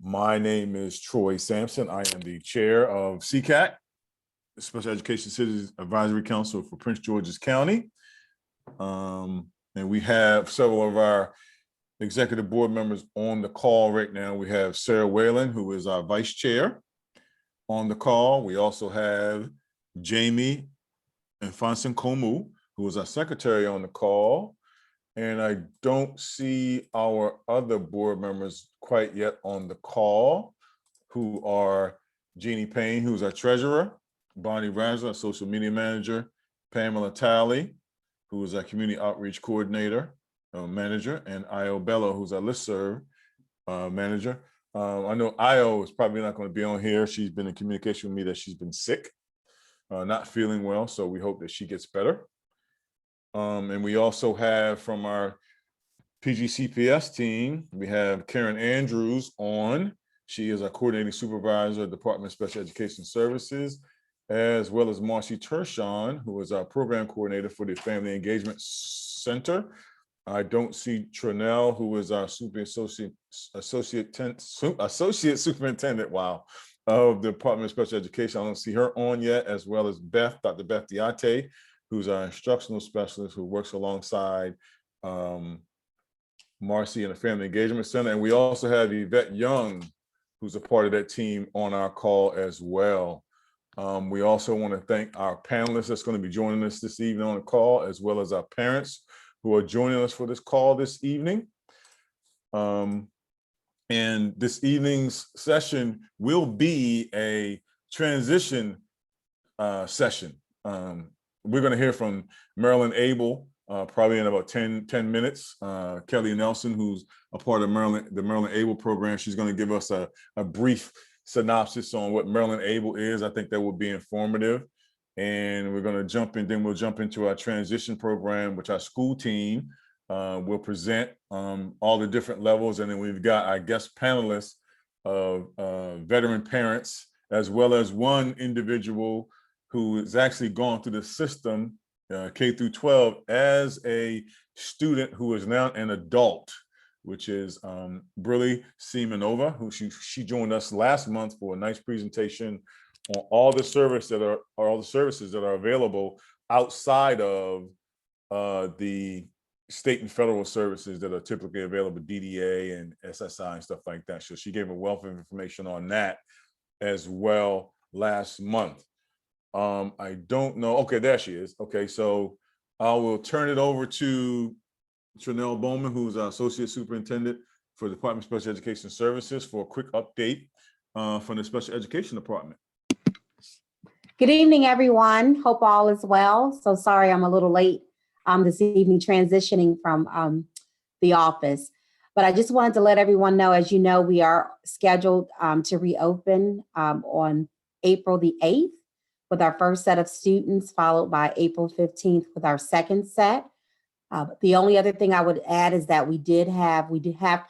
My name is Troy Sampson. I am the chair of SECAC, Special Education Citizens Advisory Council for Prince George's County. And we have several of our executive board members on the call right now. We have Sarah Whalen, who is our vice chair, on the call. We also have Jamie Infanson Komu, who is our secretary, on the call. And I don't see our other board members quite yet on the call, who are Jeannie Payne, who's our treasurer, Bonnie Razzler, our social media manager, Pamela Talley, who is our community outreach coordinator, manager, and Io Bello, who's our listserv manager. I know Io is probably not going to be on here. She's been in communication with me that she's been sick, not feeling well, so we hope that she gets better. And we also have from our PGCPS team, we have Karen Andrews on. She is our coordinating supervisor, Department of Special Education Services, as well as Marcy Tershon, who is our program coordinator for the Family Engagement Center. I don't see Trinell, who is our associate superintendent, wow, of the Department of Special Education. I don't see her on yet, as well as Beth, Dr. Beth Diate, who's our instructional specialist who works alongside Marcy in the Family Engagement Center. And we also have Yvette Young, who's a part of that team, on our call as well. We also want to thank our panelists that's going to be joining us this evening on the call, as well as our parents who are joining us for this call this evening. And this evening's session will be a transition session. We're going to hear from Marilyn Abel probably in about 10 minutes. Kelly Nelson, who's a part of the Marilyn Abel program, she's going to give us a brief synopsis on what Marilyn Abel is. I think that will be informative. And we're going to jump in, then we'll jump into our transition program, which our school team will present all the different levels. And then we've got our guest panelists of veteran parents, as well as one individual who has actually gone through the system, K through 12, as a student who is now an adult, which is Brillie Seamanova, who she joined us last month for a nice presentation on all the services that are available outside of the state and federal services that are typically available, DDA and SSI and stuff like that. So she gave a wealth of information on that as well last month. I don't know. Okay, there she is. Okay, so I will turn it over to Trinell Bowman, who's our Associate Superintendent for the Department of Special Education Services, for a quick update from the Special Education Department. Good evening, everyone. Hope all is well. So sorry I'm a little late this evening transitioning from the office. But I just wanted to let everyone know, as you know, we are scheduled to reopen on April the 8th with our first set of students, followed by April 15th with our second set. The only other thing I would add is that we did have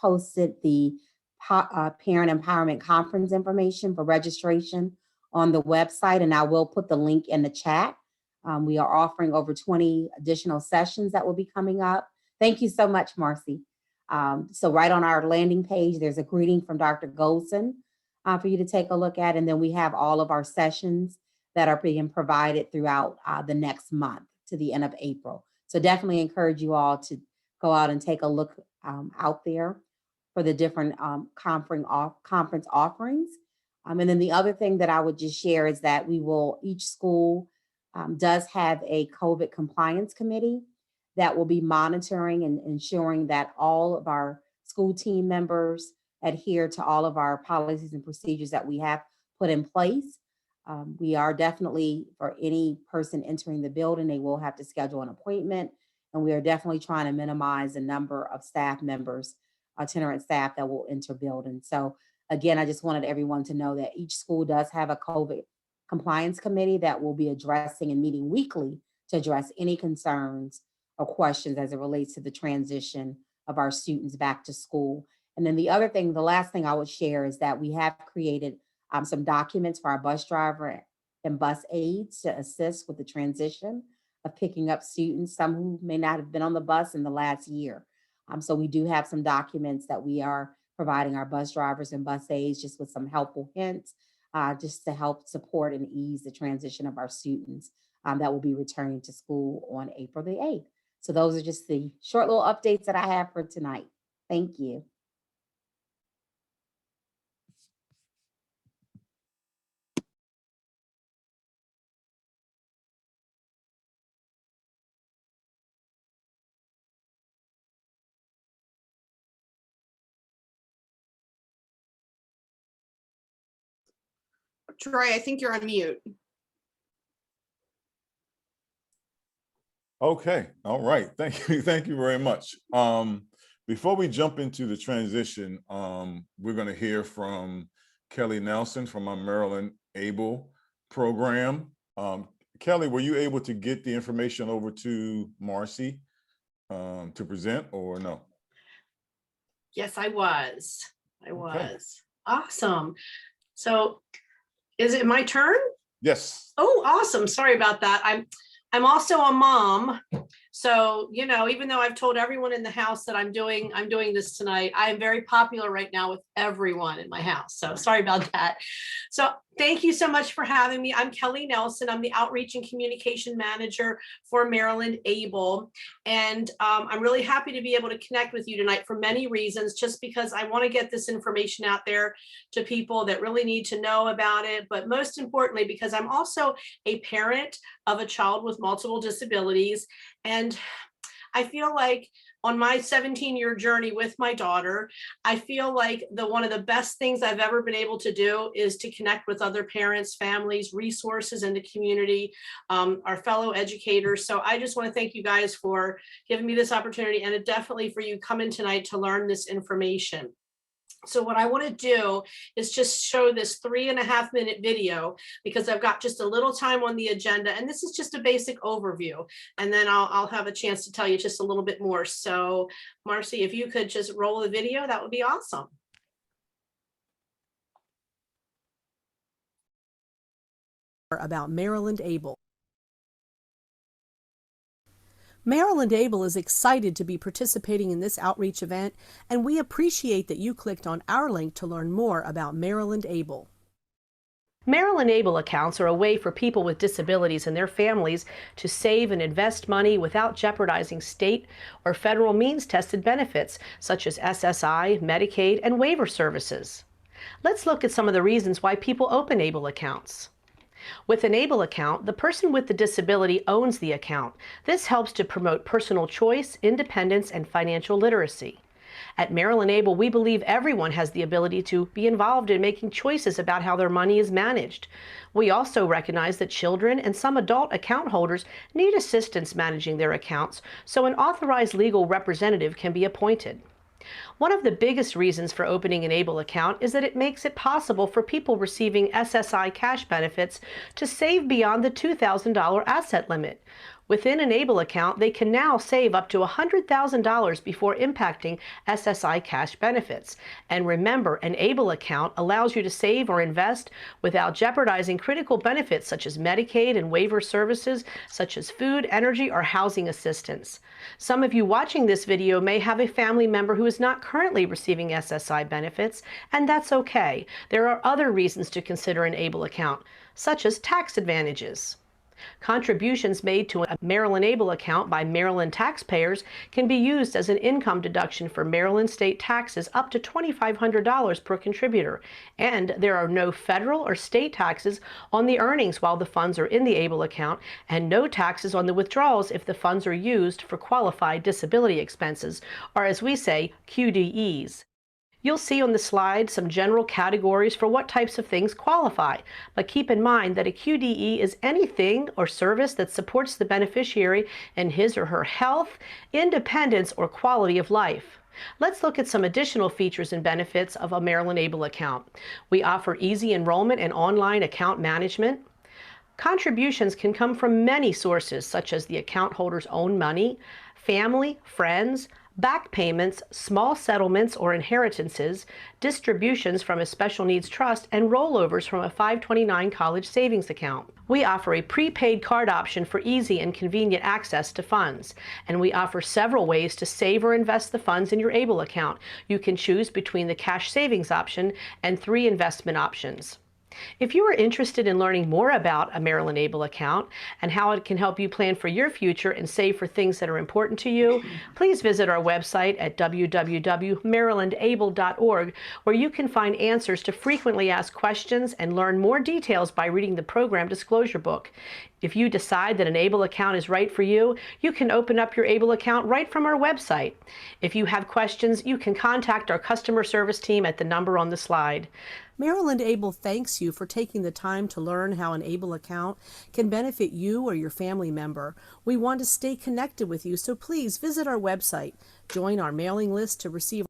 posted the Parent Empowerment Conference information for registration on the website, and I will put the link in the chat. We are offering over 20 additional sessions that will be coming up. Thank you so much, Marcy. So right on our landing page, there's a greeting from Dr. Goldson for you to take a look at, and then we have all of our sessions that are being provided throughout the next month to the end of April. So definitely encourage you all to go out and take a look out there for the different conference offerings. And then the other thing that I would just share is that each school does have a COVID compliance committee that will be monitoring and ensuring that all of our school team members adhere to all of our policies and procedures that we have put in place. We are definitely, for any person entering the building, they will have to schedule an appointment. And we are definitely trying to minimize the number of staff members, itinerant staff that will enter building. So again, I just wanted everyone to know that each school does have a COVID compliance committee that will be addressing and meeting weekly to address any concerns or questions as it relates to the transition of our students back to school. And then the last thing I would share is that we have created some documents for our bus driver and bus aides to assist with the transition of picking up students, some who may not have been on the bus in the last year. So we do have some documents that we are providing our bus drivers and bus aides just with some helpful hints, just to help support and ease the transition of our students that will be returning to school on April the 8th. So those are just the short little updates that I have for tonight. Thank you. Troy, I think you're on mute. Okay, all right. Thank you. Thank you very much. Before we jump into the transition, we're going to hear from Kelly Nelson from our Maryland ABLE program. Kelly, were you able to get the information over to Marcy to present or no? Yes, I was. Okay. Awesome. So is it my turn? Yes. Oh, awesome. Sorry about that. I'm also a mom. So, you know, even though I've told everyone in the house that I'm doing this tonight, I am very popular right now with everyone in my house. So sorry about that. So thank you so much for having me. I'm Kelly Nelson. I'm the Outreach and Communication Manager for Maryland ABLE. And I'm really happy to be able to connect with you tonight for many reasons, just because I want to get this information out there to people that really need to know about it. But most importantly, because I'm also a parent of a child with multiple disabilities. And I feel like on my 17-year journey with my daughter, I feel like one of the best things I've ever been able to do is to connect with other parents, families, resources in the community, our fellow educators. So I just want to thank you guys for giving me this opportunity, and definitely for you coming tonight to learn this information. So what I want to do is just show this 3.5-minute video, because I've got just a little time on the agenda, and this is just a basic overview, and then I'll have a chance to tell you just a little bit more. So Marcy, if you could just roll the video, that would be awesome. About Maryland ABLE. Maryland ABLE is excited to be participating in this outreach event, and we appreciate that you clicked on our link to learn more about Maryland ABLE. Maryland ABLE accounts are a way for people with disabilities and their families to save and invest money without jeopardizing state or federal means-tested benefits such as SSI, Medicaid, and waiver services. Let's look at some of the reasons why people open ABLE accounts. With an ABLE account, the person with the disability owns the account. This helps to promote personal choice, independence, and financial literacy. At Maryland ABLE, we believe everyone has the ability to be involved in making choices about how their money is managed. We also recognize that children and some adult account holders need assistance managing their accounts, so an authorized legal representative can be appointed. One of the biggest reasons for opening an ABLE account is that it makes it possible for people receiving SSI cash benefits to save beyond the $2,000 asset limit. Within an ABLE account, they can now save up to $100,000 before impacting SSI cash benefits. And remember, an ABLE account allows you to save or invest without jeopardizing critical benefits such as Medicaid and waiver services such as food, energy, or housing assistance. Some of you watching this video may have a family member who is not currently receiving SSI benefits, and that's okay. There are other reasons to consider an ABLE account, such as tax advantages. Contributions made to a Maryland ABLE account by Maryland taxpayers can be used as an income deduction for Maryland state taxes up to $2,500 per contributor, and there are no federal or state taxes on the earnings while the funds are in the ABLE account, and no taxes on the withdrawals if the funds are used for qualified disability expenses, or as we say, QDEs. You'll see on the slide some general categories for what types of things qualify, but keep in mind that a QDE is anything or service that supports the beneficiary in his or her health, independence, or quality of life. Let's look at some additional features and benefits of a Maryland ABLE account. We offer easy enrollment and online account management. Contributions can come from many sources, such as the account holder's own money, family, friends, back payments, small settlements or inheritances, distributions from a special needs trust, and rollovers from a 529 college savings account. We offer a prepaid card option for easy and convenient access to funds, and we offer several ways to save or invest the funds in your ABLE account. You can choose between the cash savings option and 3 investment options. If you are interested in learning more about a Maryland ABLE account and how it can help you plan for your future and save for things that are important to you, please visit our website at www.marylandable.org, where you can find answers to frequently asked questions and learn more details by reading the program disclosure book. If you decide that an ABLE account is right for you, you can open up your ABLE account right from our website. If you have questions, you can contact our customer service team at the number on the slide. Maryland ABLE thanks you for taking the time to learn how an ABLE account can benefit you or your family member. We want to stay connected with you, so please visit our website, join our mailing list to receive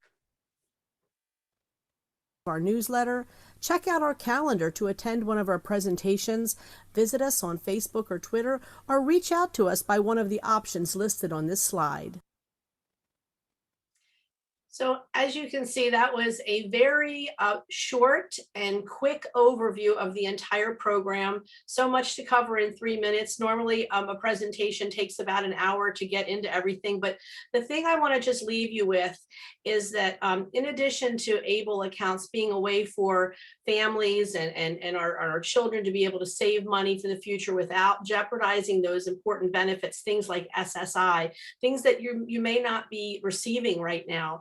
our newsletter, check out our calendar to attend one of our presentations, visit us on Facebook or Twitter, or reach out to us by one of the options listed on this slide. So as you can see, that was a very short and quick overview of the entire program. So much to cover in 3 minutes. Normally a presentation takes about an hour to get into everything. But the thing I want to just leave you with is that in addition to ABLE accounts being a way for families and our children to be able to save money for the future without jeopardizing those important benefits, things like SSI, things that you may not be receiving right now.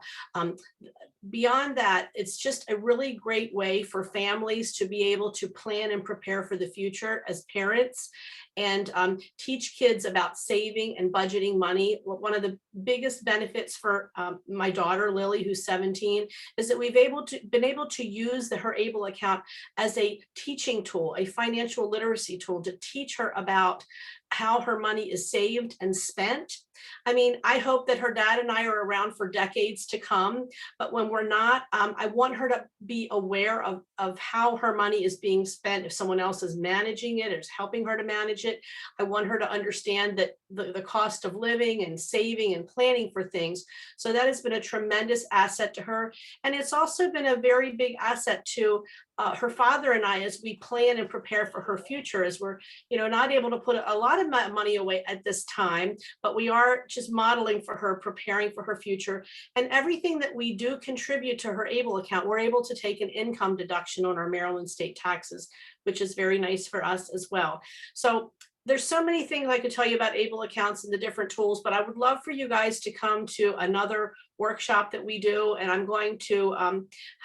Beyond that, it's just a really great way for families to be able to plan and prepare for the future as parents, and teach kids about saving and budgeting money. One of the biggest benefits for my daughter, Lily, who's 17, is that we've been able to use her ABLE account as a teaching tool, a financial literacy tool, to teach her about how her money is saved and spent. I mean, I hope that her dad and I are around for decades to come, but when we're not, I want her to be aware of how her money is being spent. If someone else is managing it or is helping her to manage it, I want her to understand that the cost of living and saving and planning for things. So that has been a tremendous asset to her. And it's also been a very big asset to her father and I, as we plan and prepare for her future, as we're, not able to put a lot of money away at this time, but we are just modeling for her, preparing for her future. And everything that we do contribute to her ABLE account, we're able to take an income deduction on our Maryland state taxes, which is very nice for us as well. So there's so many things I could tell you about ABLE accounts and the different tools, but I would love for you guys to come to another workshop that we do. And I'm going to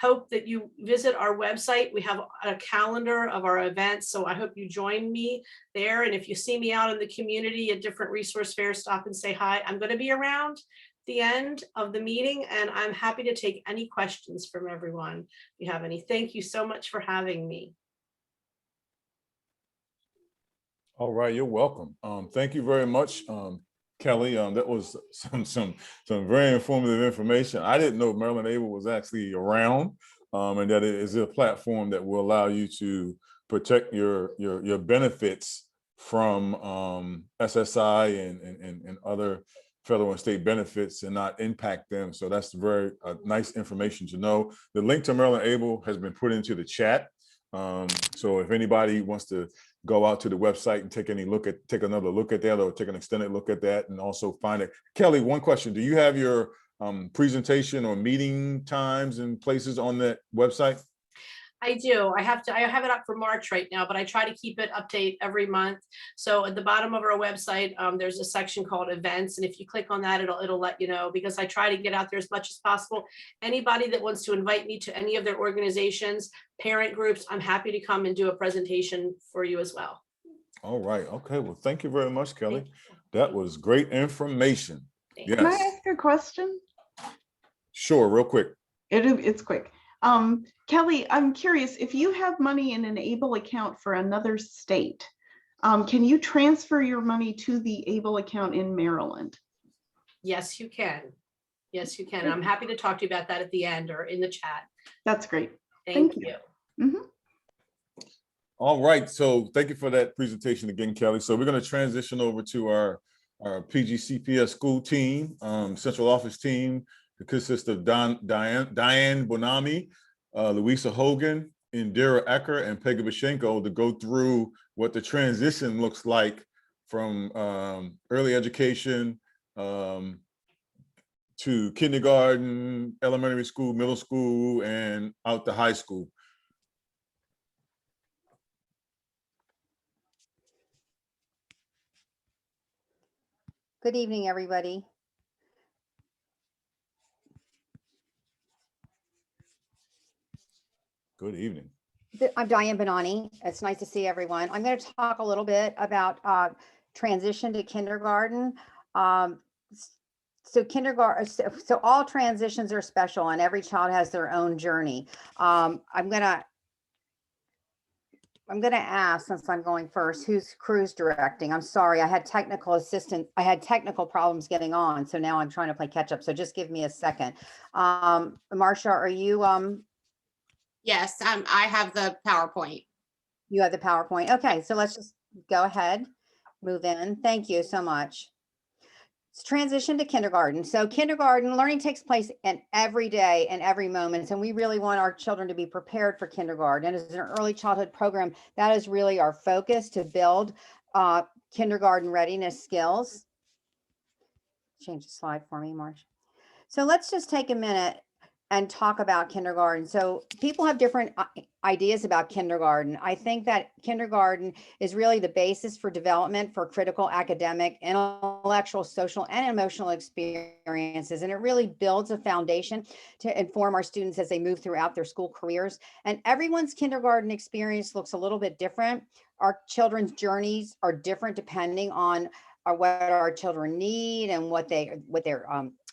hope that you visit our website. We have a calendar of our events, so I hope you join me there. And if you see me out in the community at different resource fairs, stop and say hi. I'm going to be around the end of the meeting, and I'm happy to take any questions from everyone if you have any. Thank you so much for having me. All right, you're welcome. Thank you very much, Kelly. That was some very informative information. I didn't know Maryland ABLE was actually around, and that it is a platform that will allow you to protect your benefits from SSI and other federal and state benefits and not impact them. So that's very nice information to know. The link to Maryland ABLE has been put into the chat. So if anybody wants to go out to the website and take another look at that, or take an extended look at that, and also find it. Kelly, one question: do you have your presentation or meeting times and places on that website? I do. I have it up for March right now, but I try to keep it update every month. So at the bottom of our website, there's a section called events. And if you click on that, it'll let you know, because I try to get out there as much as possible. Anybody that wants to invite me to any of their organizations, parent groups, I'm happy to come and do a presentation for you as well. All right. Okay. Well, thank you very much, Kelly. That was great information. Yes. Can I ask a question? Sure. Real quick. It's quick. Kelly, I'm curious, if you have money in an ABLE account for another state, can you transfer your money to the ABLE account in Maryland? Yes, you can. Yes, you can. And I'm happy to talk to you about that at the end or in the chat. That's great. Thank you. Mm-hmm. All right. So thank you for that presentation again, Kelly. So we're going to transition over to our our PGCPS school team, central office team, that consists of Diane Bonami, Louisa Hogan, Indira Ecker, and Peggy Bashenko, to go through what the transition looks like from early education to kindergarten, elementary school, middle school, and out to high school. Good evening, everybody. Good evening. I'm Diane Benani. It's nice to see everyone. I'm going to talk a little bit about transition to kindergarten. So kindergarten, so all transitions are special and every child has their own journey. I'm going to ask, since I'm going first, who's cruise directing? I'm sorry, I had technical problems getting on, so now I'm trying to play catch up. So just give me a second. Marcia, are you Yes, I have the PowerPoint. You have the PowerPoint. Okay, so let's just go ahead, move in. Thank you so much. Let's transition to kindergarten. So kindergarten learning takes place in every day and every moment. And we really want our children to be prepared for kindergarten. And as an early childhood program, that is really our focus, to build kindergarten readiness skills. Change the slide for me, Marcia. So let's just take a minute and talk about kindergarten. So people have different ideas about kindergarten. I think that kindergarten is really the basis for development for critical academic, intellectual, social, and emotional experiences. And it really builds a foundation to inform our students as they move throughout their school careers. And everyone's kindergarten experience looks a little bit different. Our children's journeys are different depending on what our children need and what their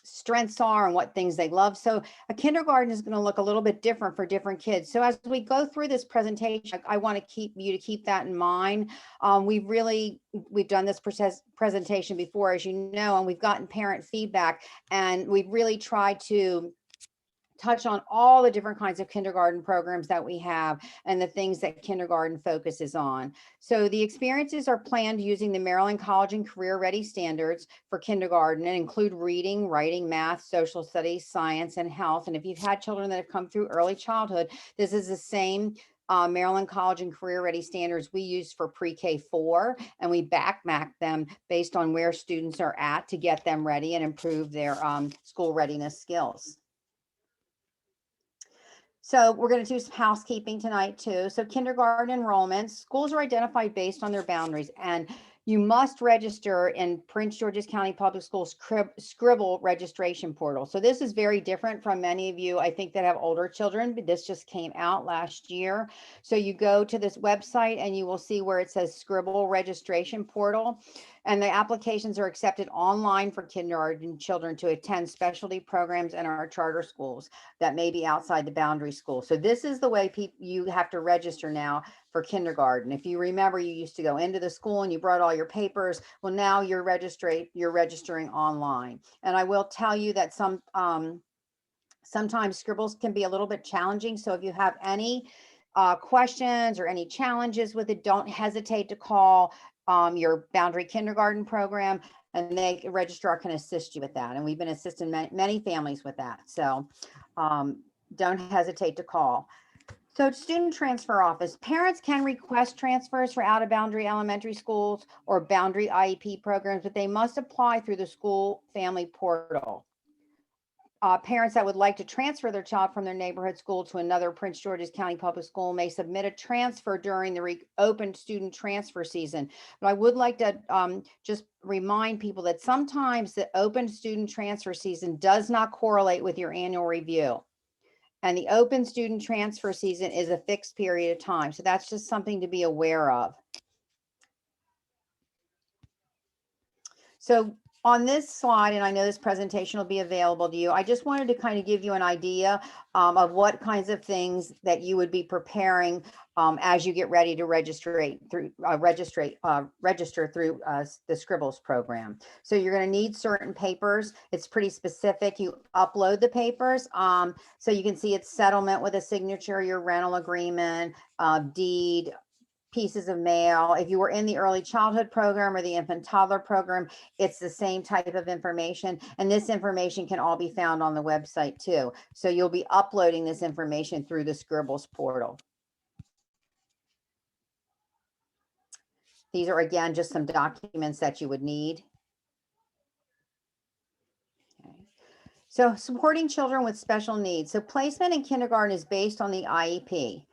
strengths are and what things they love. So a kindergarten is going to look a little bit different for different kids. So as we go through this presentation, I want to keep that in mind. We've done this presentation before, as you know, and we've gotten parent feedback, and we've really tried to touch on all the different kinds of kindergarten programs that we have and the things that kindergarten focuses on. So the experiences are planned using the Maryland College and Career Ready standards for kindergarten, and include reading, writing, math, social studies, science, and health. And if you've had children that have come through early childhood, this is the same Maryland College and Career Ready standards we use for pre-K 4, and we backmark them based on where students are at to get them ready and improve their school readiness skills. So we're going to do some housekeeping tonight too. So kindergarten enrollments, schools are identified based on their boundaries, and you must register in Prince George's County Public Schools Scribble registration portal. So this is very different from many of you, I think, that have older children, but this just came out last year. So you go to this website and you will see where it says Scribble registration portal. And the applications are accepted online for kindergarten children to attend specialty programs in our charter schools that may be outside the boundary school. So this is the way you have to register now for kindergarten. If you remember, you used to go into the school and you brought all your papers. Well, now you're registering online. And I will tell you that sometimes scribbles can be a little bit challenging. So if you have any questions or any challenges with it, don't hesitate to call your boundary kindergarten program, and registrar can assist you with that. And we've been assisting many families with that. So don't hesitate to call. So student transfer office, parents can request transfers for out of boundary elementary schools or boundary IEP programs, but they must apply through the school family portal. Parents that would like to transfer their child from their neighborhood school to another Prince George's County public school may submit a transfer during the open student transfer season. But I would like to just remind people that sometimes the open student transfer season does not correlate with your annual review. And the open student transfer season is a fixed period of time. So that's just something to be aware of. So on this slide, and I know this presentation will be available to you, I just wanted to kind of give you an idea of what kinds of things that you would be preparing as you get ready to register through the Scribbles program. So you're going to need certain papers. It's pretty specific. You upload the papers. So you can see it's settlement with a signature, your rental agreement, deed, pieces of mail. If you were in the early childhood program or the infant toddler program, it's the same type of information. And this information can all be found on the website too. So you'll be uploading this information through the Scribbles portal. These are, again, just some documents that you would need. Okay. So supporting children with special needs. So placement in kindergarten is based on the IEP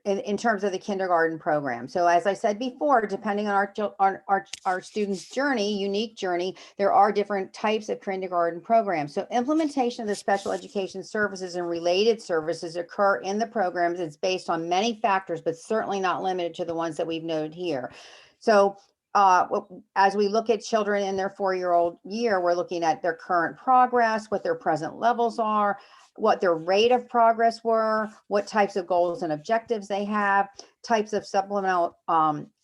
in terms of the kindergarten program. So as I said before, depending on our students' journey, unique journey, there are different types of kindergarten programs. So implementation of the special education services and related services occur in the programs. It's based on many factors, but certainly not limited to the ones that we've noted here. So as we look at children in their 4-year-old year, we're looking at their current progress, what their present levels are, what their rate of progress were, what types of goals and objectives they have, types of supplemental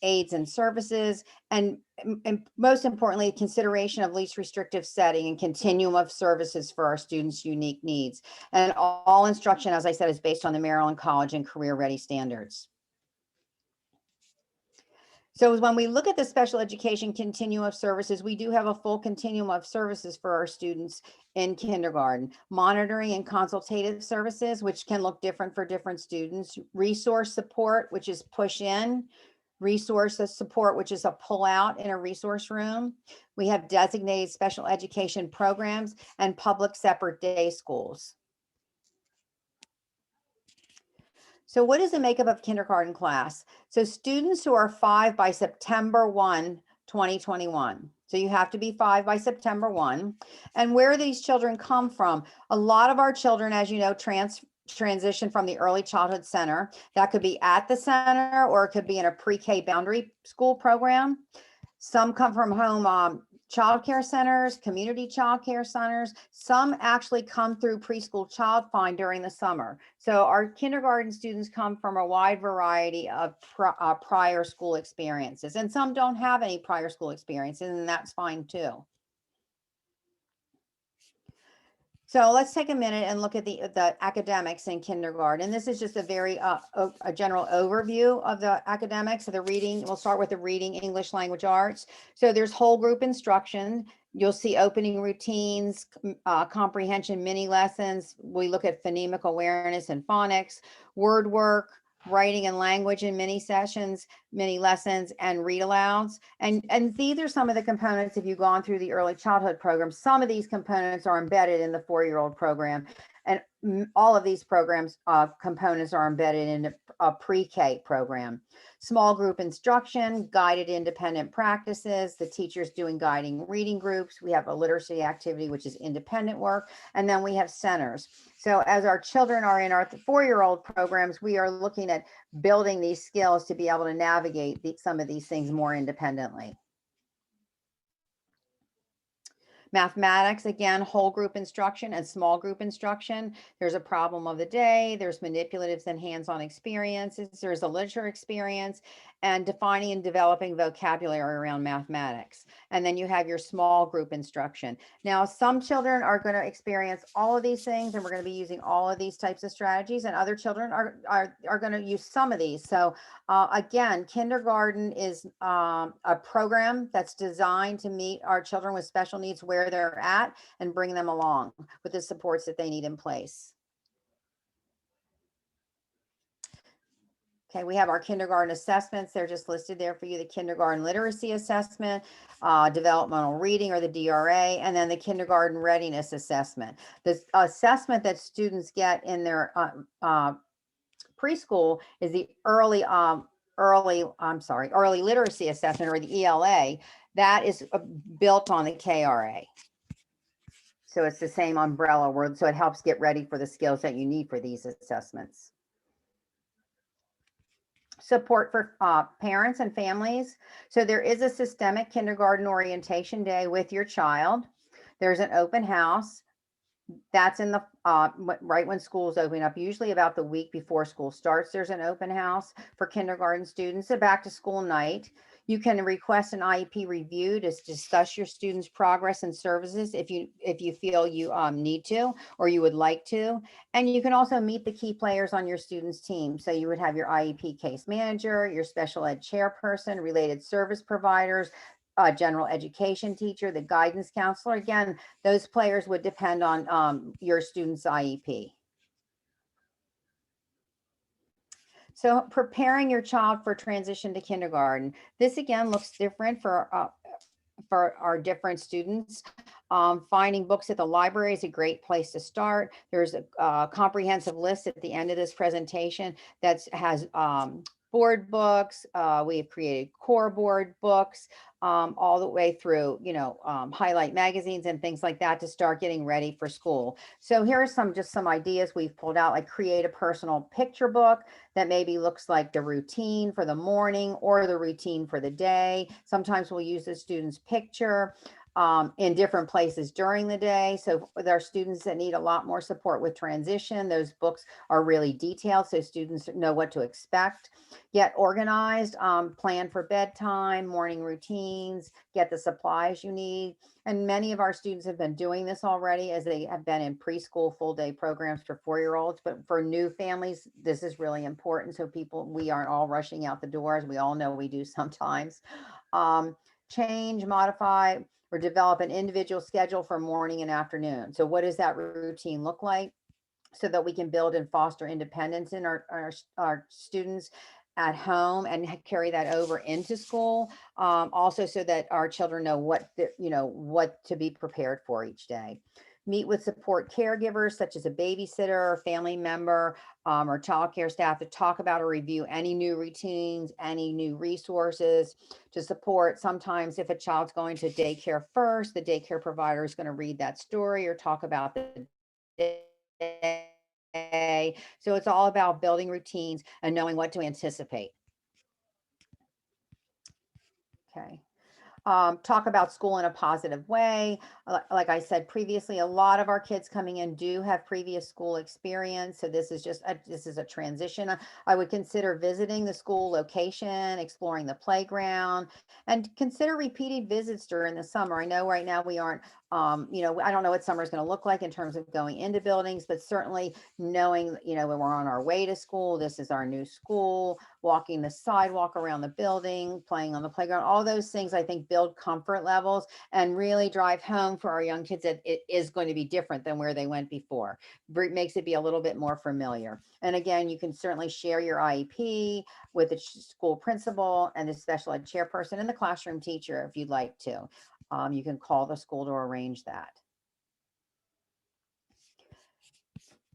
aids and services, and most importantly, consideration of least restrictive setting and continuum of services for our students' unique needs. And all instruction, as I said, is based on the Maryland College and Career Ready standards. So when we look at the special education continuum of services, we do have a full continuum of services for our students in kindergarten. Monitoring and consultative services, which can look different for different students. Resource support, which is push in. Resource support, which is a pull out in a resource room. We have designated special education programs and public separate day schools. So what is the makeup of kindergarten class? So students who are 5 by September 1, 2021. So you have to be 5 by September 1. And where these children come from, a lot of our children, as you know, transition from the early childhood center. That could be at the center, or it could be in a pre-K boundary school program. Some come from home child care centers, community child care centers. Some actually come through preschool child find during the summer. So our kindergarten students come from a wide variety of prior school experiences, and some don't have any prior school experiences, and that's fine too. So let's take a minute and look at the academics in kindergarten. And this is just a very a general overview of the academics. So the reading, we'll start with the reading, English language arts. So there's whole group instruction. You'll see opening routines, comprehension mini lessons. We look at phonemic awareness and phonics, word work, writing and language in mini sessions, mini lessons, and read alouds. And these are some of the components. If you've gone through the early childhood program, some of these components are embedded in the 4-year-old program. And all of these programs, components are embedded in a pre-K program. Small group instruction, guided independent practices, the teachers doing guiding reading groups. We have a literacy activity, which is independent work. And then we have centers. So as our children are in our 4-year-old programs, we are looking at building these skills to be able to navigate some of these things more independently. Mathematics, again, whole group instruction and small group instruction. There's a problem of the day, there's manipulatives and hands-on experiences, there's a literature experience, and defining and developing vocabulary around mathematics. And then you have your small group instruction. Now, some children are going to experience all of these things, and we're going to be using all of these types of strategies, and other children are going to use some of these. So again, kindergarten is a program that's designed to meet our children with special needs where they're at and bring them along with the supports that they need in place. Okay, we have our kindergarten assessments. They're just listed there for you. The kindergarten literacy assessment, developmental reading, or the DRA, and then the kindergarten readiness assessment. The assessment that students get in their preschool is the early literacy assessment, or the ELA. That is built on the KRA. So it's the same umbrella word. So it helps get ready for the skills that you need for these assessments. Support for parents and families. So there is a systemic kindergarten orientation day with your child. There's an open house. That's in the right when school's opening up, usually about the week before school starts. There's an open house for kindergarten students, a back to school night. You can request an IEP review to discuss your students' progress and services if you feel you need to or you would like to. And you can also meet the key players on your student's team. So you would have your IEP case manager, your special ed chairperson, related service providers, general education teacher, the guidance counselor. Again, those players would depend on your student's IEP. So preparing your child for transition to kindergarten. This again looks different for our different students. Finding books at the library is a great place to start. There's a comprehensive list at the end of this presentation that has board books. We have created core board books all the way through, highlight magazines and things like that to start getting ready for school. So here are just some ideas we've pulled out, like create a personal picture book that maybe looks like the routine for the morning or the routine for the day. Sometimes we'll use the student's picture in different places during the day. So with our students that need a lot more support with transition, those books are really detailed so students know what to expect. Get organized, plan for bedtime, morning routines, get the supplies you need. And many of our students have been doing this already as they have been in preschool full day programs for 4-year-olds. But for new families, this is really important. So we aren't all rushing out the doors. We all know we do sometimes. Change, modify, or develop an individual schedule for morning and afternoon. So what does that routine look like? So that we can build and foster independence in our students at home and carry that over into school. Also so that our children know what to be prepared for each day. Meet with support caregivers such as a babysitter or family member or childcare staff to talk about or review any new routines, any new resources to support. Sometimes if a child's going to daycare first, the daycare provider is going to read that story or talk about the day. So it's all about building routines and knowing what to anticipate. Okay. Talk about school in a positive way. Like I said previously, a lot of our kids coming in do have previous school experience. So this is a transition. I would consider visiting the school location, exploring the playground, and consider repeated visits during the summer. I know right now we aren't, I don't know what summer is going to look like in terms of going into buildings, but certainly knowing, when we're on our way to school, this is our new school, walking the sidewalk around the building, playing on the playground, all those things I think build comfort levels and really drive home for our young kids that it is going to be different than where they went before. Makes it be a little bit more familiar. And again, you can certainly share your IEP with the school principal and the special ed chairperson and the classroom teacher if you'd like to. You can call the school to arrange that.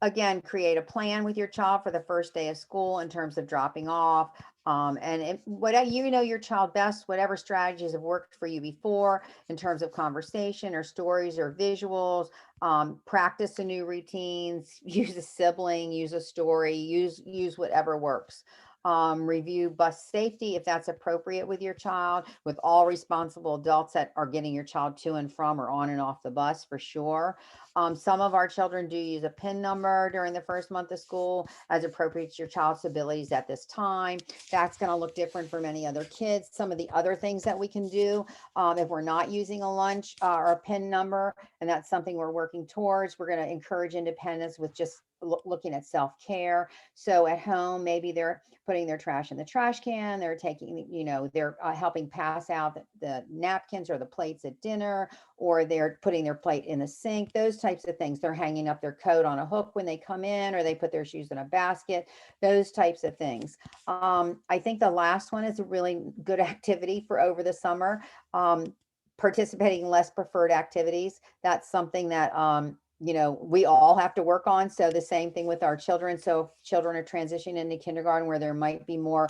Again, create a plan with your child for the first day of school in terms of dropping off. Whatever your child best, whatever strategies have worked for you before in terms of conversation or stories or visuals, practice the new routines, use a sibling, use a story, use whatever works. Review bus safety if that's appropriate with your child, with all responsible adults that are getting your child to and from or on and off the bus for sure. Some of our children do use a PIN number during the first month of school as appropriate to your child's abilities at this time. That's going to look different for many other kids. Some of the other things that we can do if we're not using a lunch or a PIN number, and that's something we're working towards, we're going to encourage independence with just looking at self-care. So at home, maybe they're putting their trash in the trash can, they're taking, they're helping pass out the napkins or the plates at dinner, or they're putting their plate in the sink, those types of things. They're hanging up their coat on a hook when they come in, or they put their shoes in a basket, those types of things. I think the last one is a really good activity for over the summer. Participating in less preferred activities. That's something that, we all have to work on. So the same thing with our children. So if children are transitioning into kindergarten where there might be more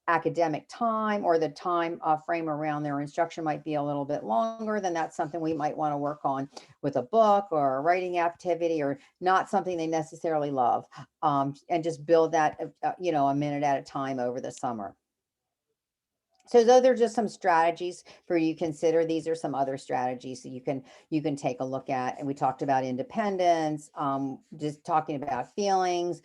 academic time, or the time frame around their instruction might be a little bit longer, then that's something we might want to work on with a book or a writing activity, or not something they necessarily love, and just build that, a minute at a time over the summer. So those are just some strategies for you to consider. These are some other strategies that you can take a look at. And we talked about independence, just talking about feelings,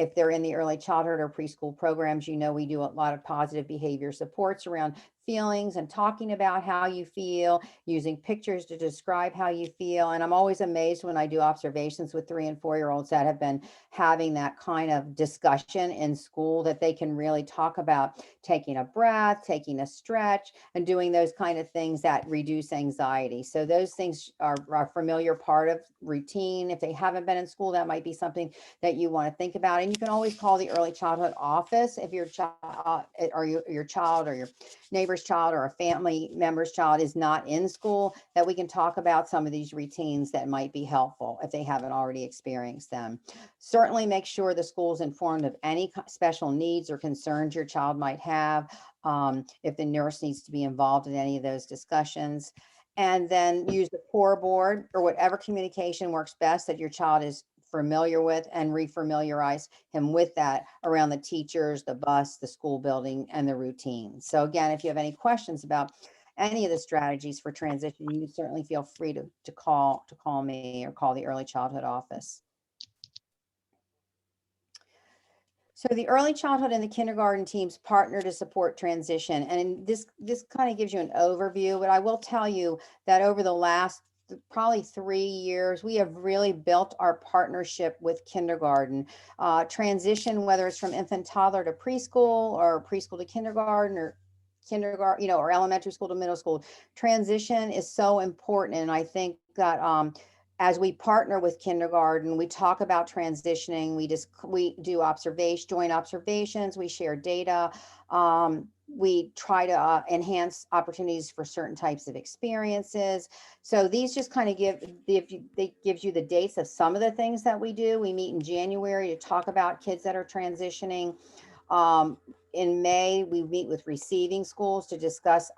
If they're in the early childhood or preschool programs, you know, we do a lot of positive behavior supports around feelings and talking about how you feel, using pictures to describe how you feel. And I'm always amazed when I do observations with 3 and 4-year-olds that have been having that kind of discussion in school, that they can really talk about taking a breath, taking a stretch, and doing those kind of things that reduce anxiety. So those things are a familiar part of routine. If they haven't been in school, that might be something that you want to think about. And you can always call the early childhood office if your child or your child or your neighbor's child or a family member's child is not in school, that we can talk about some of these routines that might be helpful if they haven't already experienced them. Certainly make sure the school is informed of any special needs or concerns your child might have, if the nurse needs to be involved in any of those discussions. And then use the core board or whatever communication works best that your child is familiar with, and refamiliarize him with that around the teachers, the bus, the school building, and the routine. So again, if you have any questions about any of the strategies for transition, you certainly feel free to call me or call the early childhood office. So the early childhood and the kindergarten teams partner to support transition. And this kind of gives you an overview, but I will tell you that over the last probably 3 years, we have really built our partnership with kindergarten. Transition, whether it's from infant toddler to preschool or preschool to kindergarten or kindergarten, or elementary school to middle school, transition is so important. And I think that as we partner with kindergarten, we talk about transitioning, we do joint observations, we share data, we try to enhance opportunities for certain types of experiences. So these just kind of gives you the dates of some of the things that we do. We meet in January to talk about kids that are transitioning. In May, we meet with receiving schools to discuss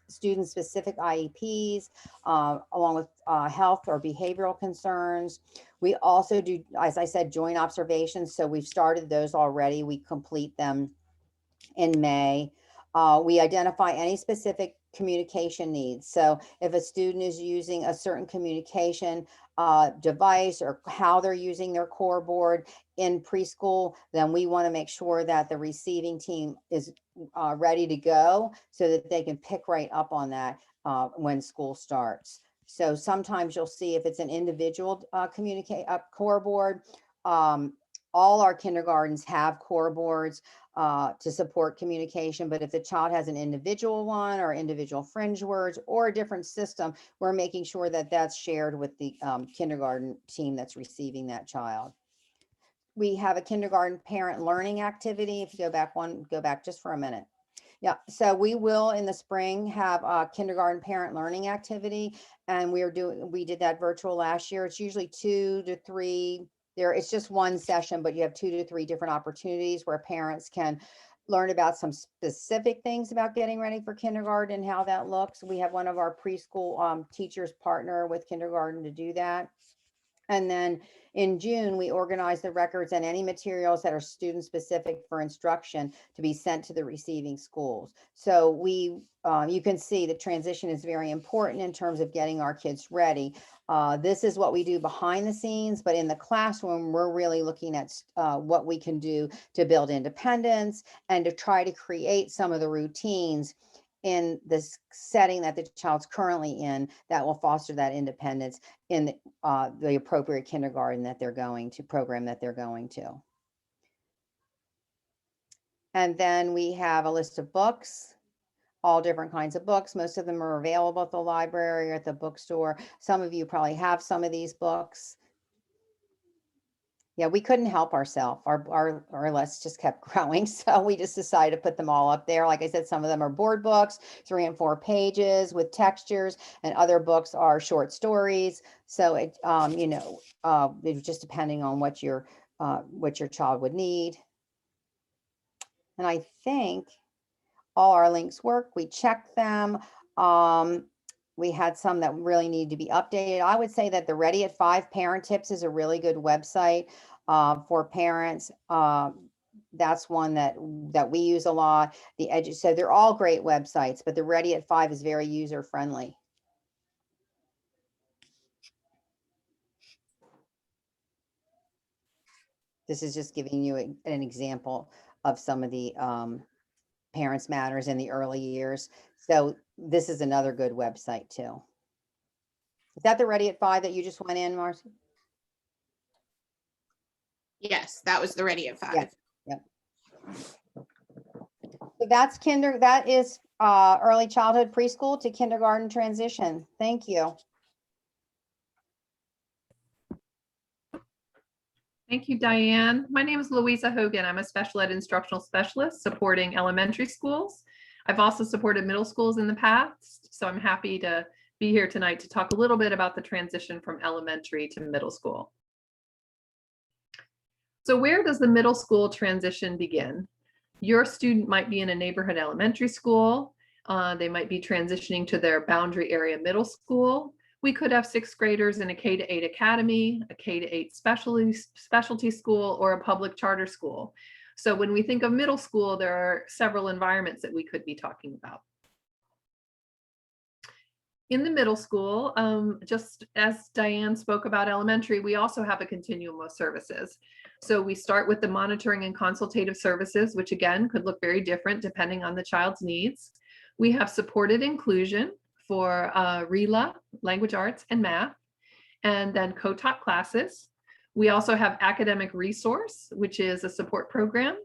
student-specific IEPs, along with health or behavioral concerns. We also do, as I said, joint observations. So we've started those already. We complete them in May. We identify any specific communication needs. So if a student is using a certain communication device or how they're using their core board in preschool, then we want to make sure that the receiving team is ready to go so that they can pick right up on that when school starts. So sometimes you'll see if it's an individual core board. All our kindergartens have core boards to support communication, but if the child has an individual one or individual fringe words or a different system, we're making sure that that's shared with the kindergarten team that's receiving that child. We have a kindergarten parent learning activity. If you go back just for a minute. Yeah, so we will in the spring have a kindergarten parent learning activity, and we did that virtual last year. It's usually 2 to 3. It's just one session, but you have 2 to 3 different opportunities where parents can learn about some specific things about getting ready for kindergarten and how that looks. We have one of our preschool teachers partner with kindergarten to do that. And then in June, we organize the records and any materials that are student specific for instruction to be sent to the receiving schools. So you can see the transition is very important in terms of getting our kids ready. This is what we do behind the scenes, but in the classroom, we're really looking at what we can do to build independence and to try to create some of the routines in this setting that the child's currently in that will foster that independence in the appropriate kindergarten that they're going to, program that they're going to. And then we have a list of books, all different kinds of books. Most of them are available at the library or at the bookstore. Some of you probably have some of these books. Yeah, we couldn't help ourselves. Our list just kept growing. So we just decided to put them all up there. Like I said, some of them are board books, 3 and 4 pages with textures, and other books are short stories. So it, it's just depending on what your child would need. And I think all our links work. We checked them. We had some that really need to be updated. I would say that the Ready at 5 Parent Tips is a really good website for parents. That's one that we use a lot. So they're all great websites, but the Ready at 5 is very user friendly. This is just giving you an example of some of the Parents Matters in the early years. So this is another good website too. Is that the Ready at 5 that you just went in, Marcy? Yes, that was the Ready at 5. Yes. Yep. So that's that is early childhood preschool to kindergarten transition. Thank you. Thank you, Diane. My name is Louisa Hogan. I'm a special ed instructional specialist supporting elementary schools. I've also supported middle schools in the past, so I'm happy to be here tonight to talk a little bit about the transition from elementary to middle school. So where does the middle school transition begin? Your student might be in a neighborhood elementary school. They might be transitioning to their boundary area middle school. We could have 6th graders in a K-8 academy, a K-8 specialty school, or a public charter school. So when we think of middle school, there are several environments that we could be talking about. In the middle school, just as Diane spoke about elementary, we also have a continuum of services. So we start with the monitoring and consultative services, which again could look very different depending on the child's needs. We have supported inclusion for RELA, language arts and math, and then co-taught classes. We also have academic resource, which is a support program,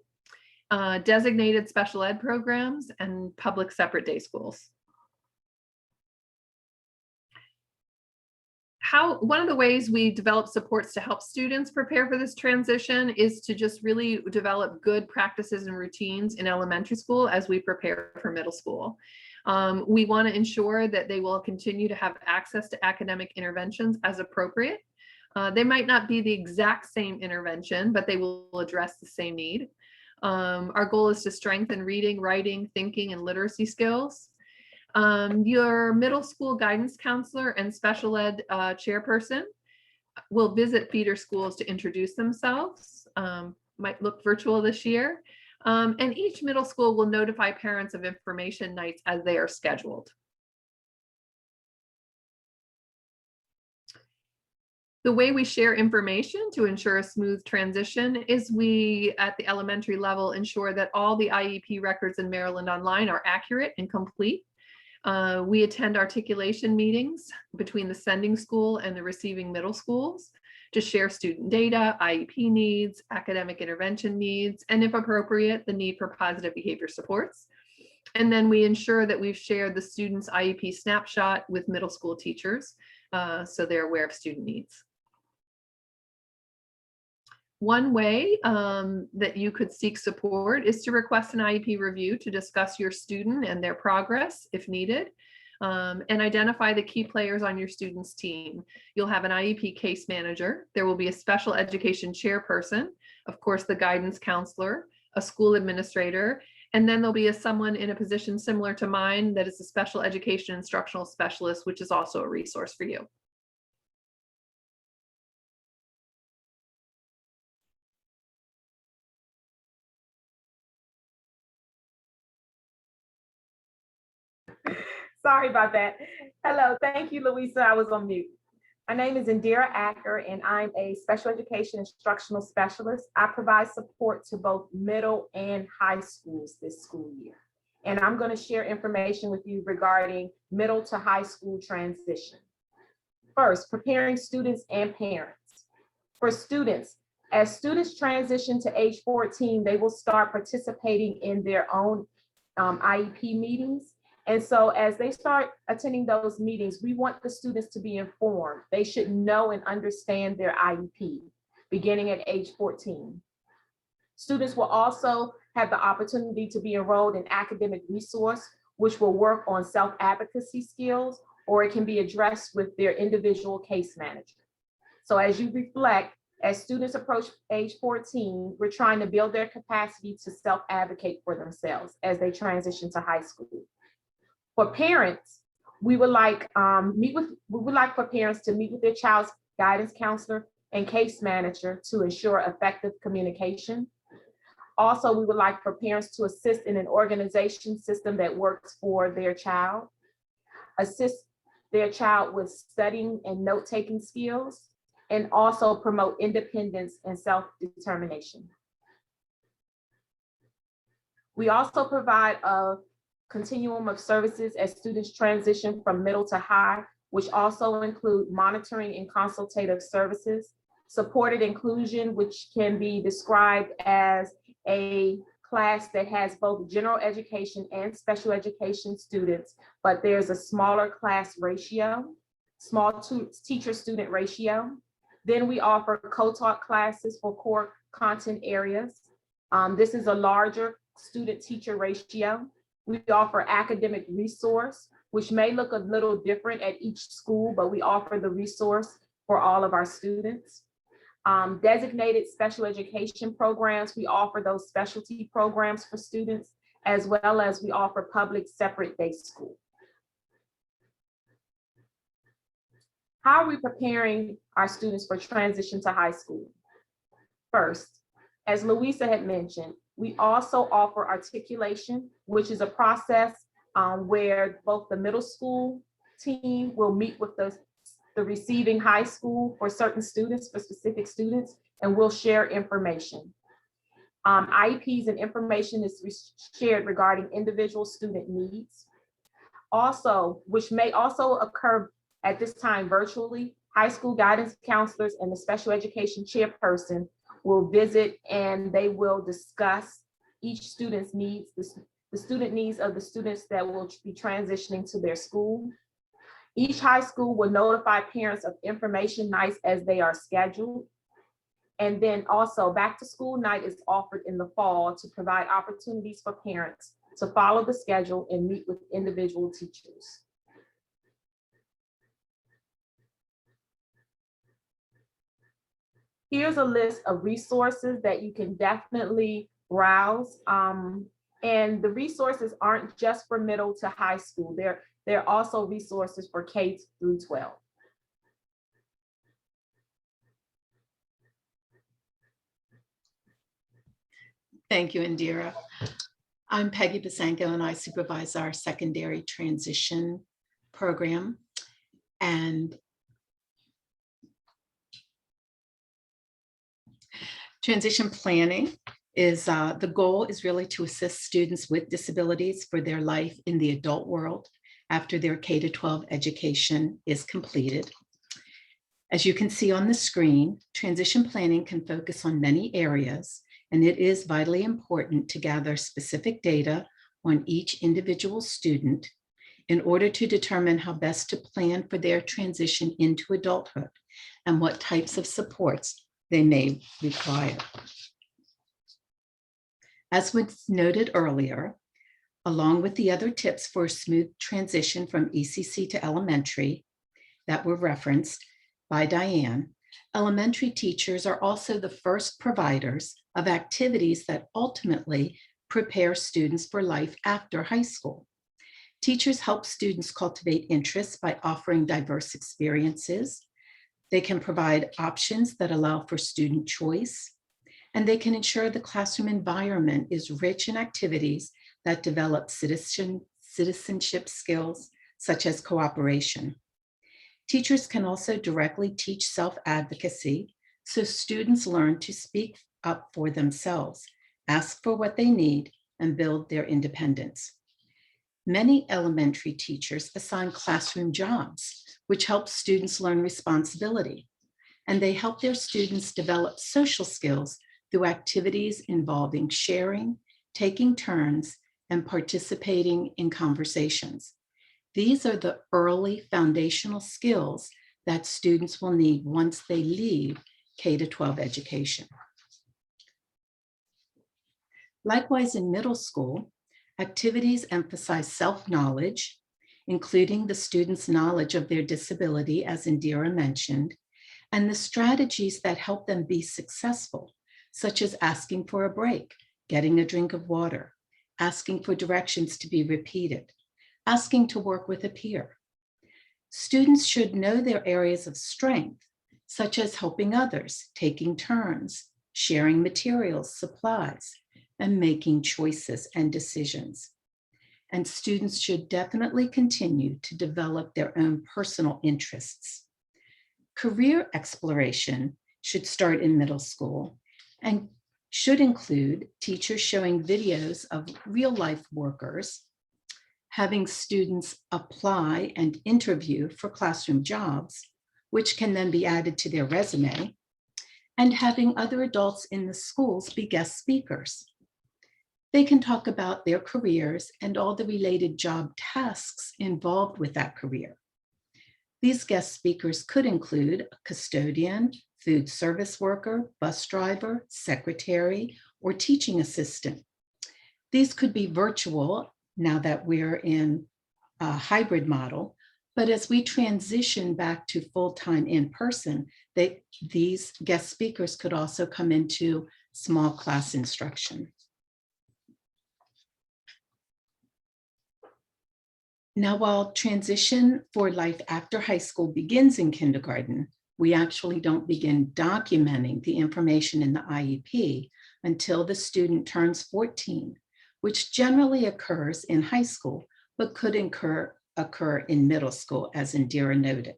designated special ed programs, and public separate day schools. One of the ways we develop supports to help students prepare for this transition is to just really develop good practices and routines in elementary school as we prepare for middle school. We want to ensure that they will continue to have access to academic interventions as appropriate. They might not be the exact same intervention, but they will address the same need. Our goal is to strengthen reading, writing, thinking, and literacy skills. Your middle school guidance counselor and special ed chairperson will visit feeder schools to introduce themselves. Might look virtual this year. And each middle school will notify parents of information nights as they are scheduled. The way we share information to ensure a smooth transition is we, at the elementary level, ensure that all the IEP records in Maryland Online are accurate and complete. We attend articulation meetings between the sending school and the receiving middle schools to share student data, IEP needs, academic intervention needs, and if appropriate, the need for positive behavior supports. And then we ensure that we've shared the student's IEP snapshot with middle school teachers so they're aware of student needs. One way that you could seek support is to request an IEP review to discuss your student and their progress if needed, and identify the key players on your student's team. You'll have an IEP case manager. There will be a special education chairperson, of course, the guidance counselor, a school administrator, and then there'll be someone in a position similar to mine that is a special education instructional specialist, which is also a resource for you. Sorry about that. Hello, thank you, Louisa. I was on mute. My name is Indira Acker, and I'm a special education instructional specialist. I provide support to both middle and high schools this school year. And I'm going to share information with you regarding middle to high school transition. First, preparing students and parents. For students, as students transition to age 14, they will start participating in their own IEP meetings. And so as they start attending those meetings, we want the students to be informed. They should know and understand their IEP beginning at age 14. Students will also have the opportunity to be enrolled in academic resource, which will work on self-advocacy skills, or it can be addressed with their individual case manager. So as you reflect, as students approach age 14, we're trying to build their capacity to self-advocate for themselves as they transition to high school. For parents, we would like for parents to meet with their child's guidance counselor and case manager to ensure effective communication. Also, we would like for parents to assist in an organization system that works for their child, assist their child with studying and note-taking skills, and also promote independence and self-determination. We also provide a continuum of services as students transition from middle to high, which also include monitoring and consultative services, supported inclusion, which can be described as a class that has both general education and special education students, but there's a smaller class ratio, small teacher-student ratio. Then we offer co-taught classes for core content areas. This is a larger student-teacher ratio. We offer academic resource, which may look a little different at each school, but we offer the resource for all of our students. Designated special education programs, we offer those specialty programs for students, as well as we offer public separate day school. How are we preparing our students for transition to high school? First, as Louisa had mentioned, we also offer articulation, which is a process where both the middle school team will meet with the receiving high school for certain students, for specific students, and we'll share information. IEPs and information is shared regarding individual student needs. Also, which may also occur at this time virtually, high school guidance counselors and the special education chairperson will visit and they will discuss each student's needs, the student needs of the students that will be transitioning to their school. Each high school will notify parents of information nights as they are scheduled. And then also back to school night is offered in the fall to provide opportunities for parents to follow the schedule and meet with individual teachers. Here's a list of resources that you can definitely browse. And the resources aren't just for middle to high school. They're also resources for K through 12. Thank you, Indira. I'm Peggy Basanko and I supervise our secondary transition program. And transition planning is, the goal is really to assist students with disabilities for their life in the adult world after their K-12 education is completed. As you can see on the screen, transition planning can focus on many areas, and it is vitally important to gather specific data on each individual student in order to determine how best to plan for their transition into adulthood and what types of supports they may require. As was noted earlier, along with the other tips for a smooth transition from ECC to elementary that were referenced by Diane, elementary teachers are also the first providers of activities that ultimately prepare students for life after high school. Teachers help students cultivate interests by offering diverse experiences. They can provide options that allow for student choice, and they can ensure the classroom environment is rich in activities that develop citizenship skills, such as cooperation. Teachers can also directly teach self-advocacy, so students learn to speak up for themselves, ask for what they need, and build their independence. Many elementary teachers assign classroom jobs, which helps students learn responsibility, and they help their students develop social skills through activities involving sharing, taking turns, and participating in conversations. These are the early foundational skills that students will need once they leave K-12 education. Likewise, in middle school, activities emphasize self-knowledge, including the student's knowledge of their disability, as Indira mentioned, and the strategies that help them be successful, such as asking for a break, getting a drink of water, asking for directions to be repeated, asking to work with a peer. Students should know their areas of strength, such as helping others, taking turns, sharing materials, supplies, and making choices and decisions. And students should definitely continue to develop their own personal interests. Career exploration should start in middle school and should include teachers showing videos of real-life workers, having students apply and interview for classroom jobs, which can then be added to their resume, and having other adults in the schools be guest speakers. They can talk about their careers and all the related job tasks involved with that career. These guest speakers could include a custodian, food service worker, bus driver, secretary, or teaching assistant. These could be virtual now that we're in a hybrid model, but as we transition back to full-time in-person, these guest speakers could also come into small class instruction. Now, while transition for life after high school begins in kindergarten, we actually don't begin documenting the information in the IEP until the student turns 14, which generally occurs in high school, but could occur in middle school, as Indira noted.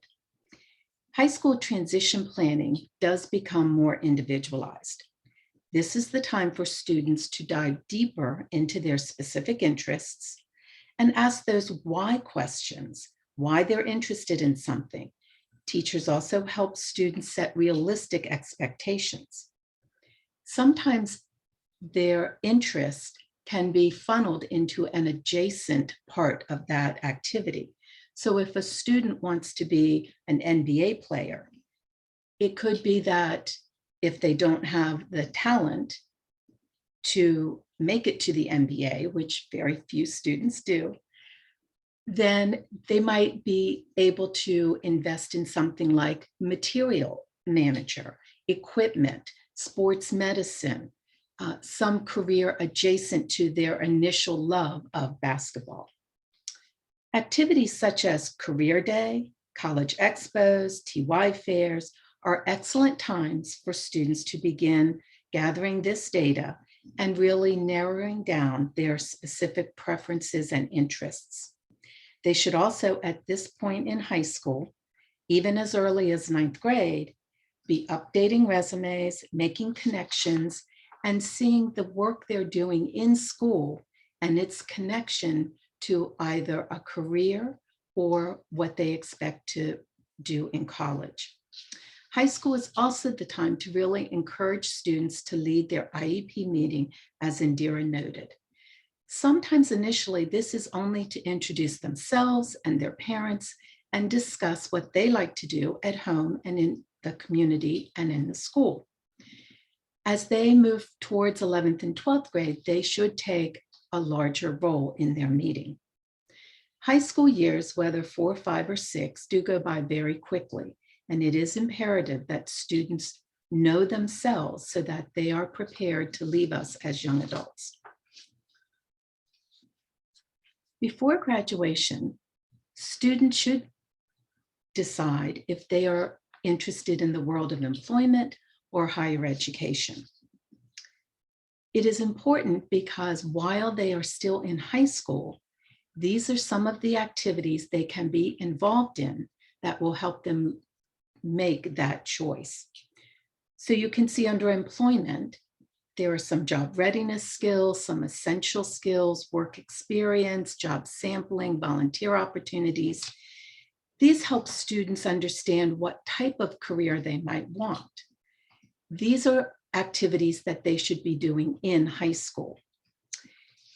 High school transition planning does become more individualized. This is the time for students to dive deeper into their specific interests and ask those why questions, why they're interested in something. Teachers also help students set realistic expectations. Sometimes their interest can be funneled into an adjacent part of that activity. So if a student wants to be an NBA player, it could be that if they don't have the talent to make it to the NBA, which very few students do, then they might be able to invest in something like material manager, equipment, sports medicine, some career adjacent to their initial love of basketball. Activities such as Career Day, college expos, TY fairs are excellent times for students to begin gathering this data and really narrowing down their specific preferences and interests. They should also, at this point in high school, even as early as 9th grade, be updating resumes, making connections, and seeing the work they're doing in school and its connection to either a career or what they expect to do in college. High school is also the time to really encourage students to lead their IEP meeting, as Indira noted. Sometimes initially, this is only to introduce themselves and their parents and discuss what they like to do at home and in the community and in the school. As they move towards 11th and 12th grade, they should take a larger role in their meeting. High school years, whether 4, 5, or 6, do go by very quickly, and it is imperative that students know themselves so that they are prepared to leave us as young adults. Before graduation, students should decide if they are interested in the world of employment or higher education. It is important because while they are still in high school, these are some of the activities they can be involved in that will help them make that choice. So you can see under employment, there are some job readiness skills, some essential skills, work experience, job sampling, volunteer opportunities. These help students understand what type of career they might want. These are activities that they should be doing in high school.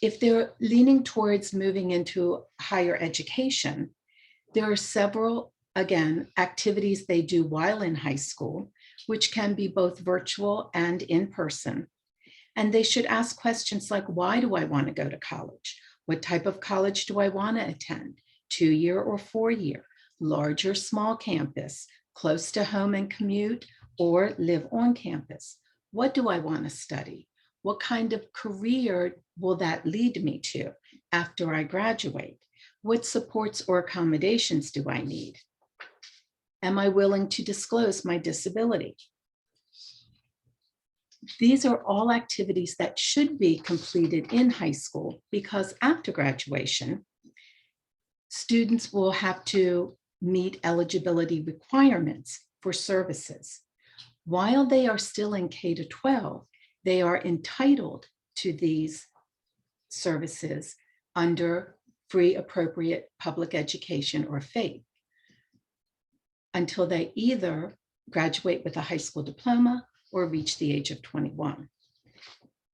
If they're leaning towards moving into higher education, there are several, again, activities they do while in high school, which can be both virtual and in person. And they should ask questions like, why do I want to go to college? What type of college do I want to attend? 2-year or 4-year, large or small campus, close to home and commute, or live on campus? What do I want to study? What kind of career will that lead me to after I graduate? What supports or accommodations do I need? Am I willing to disclose my disability? These are all activities that should be completed in high school because after graduation, students will have to meet eligibility requirements for services. While they are still in K-12, they are entitled to these services under free appropriate public education or FAPE until they either graduate with a high school diploma or reach the age of 21.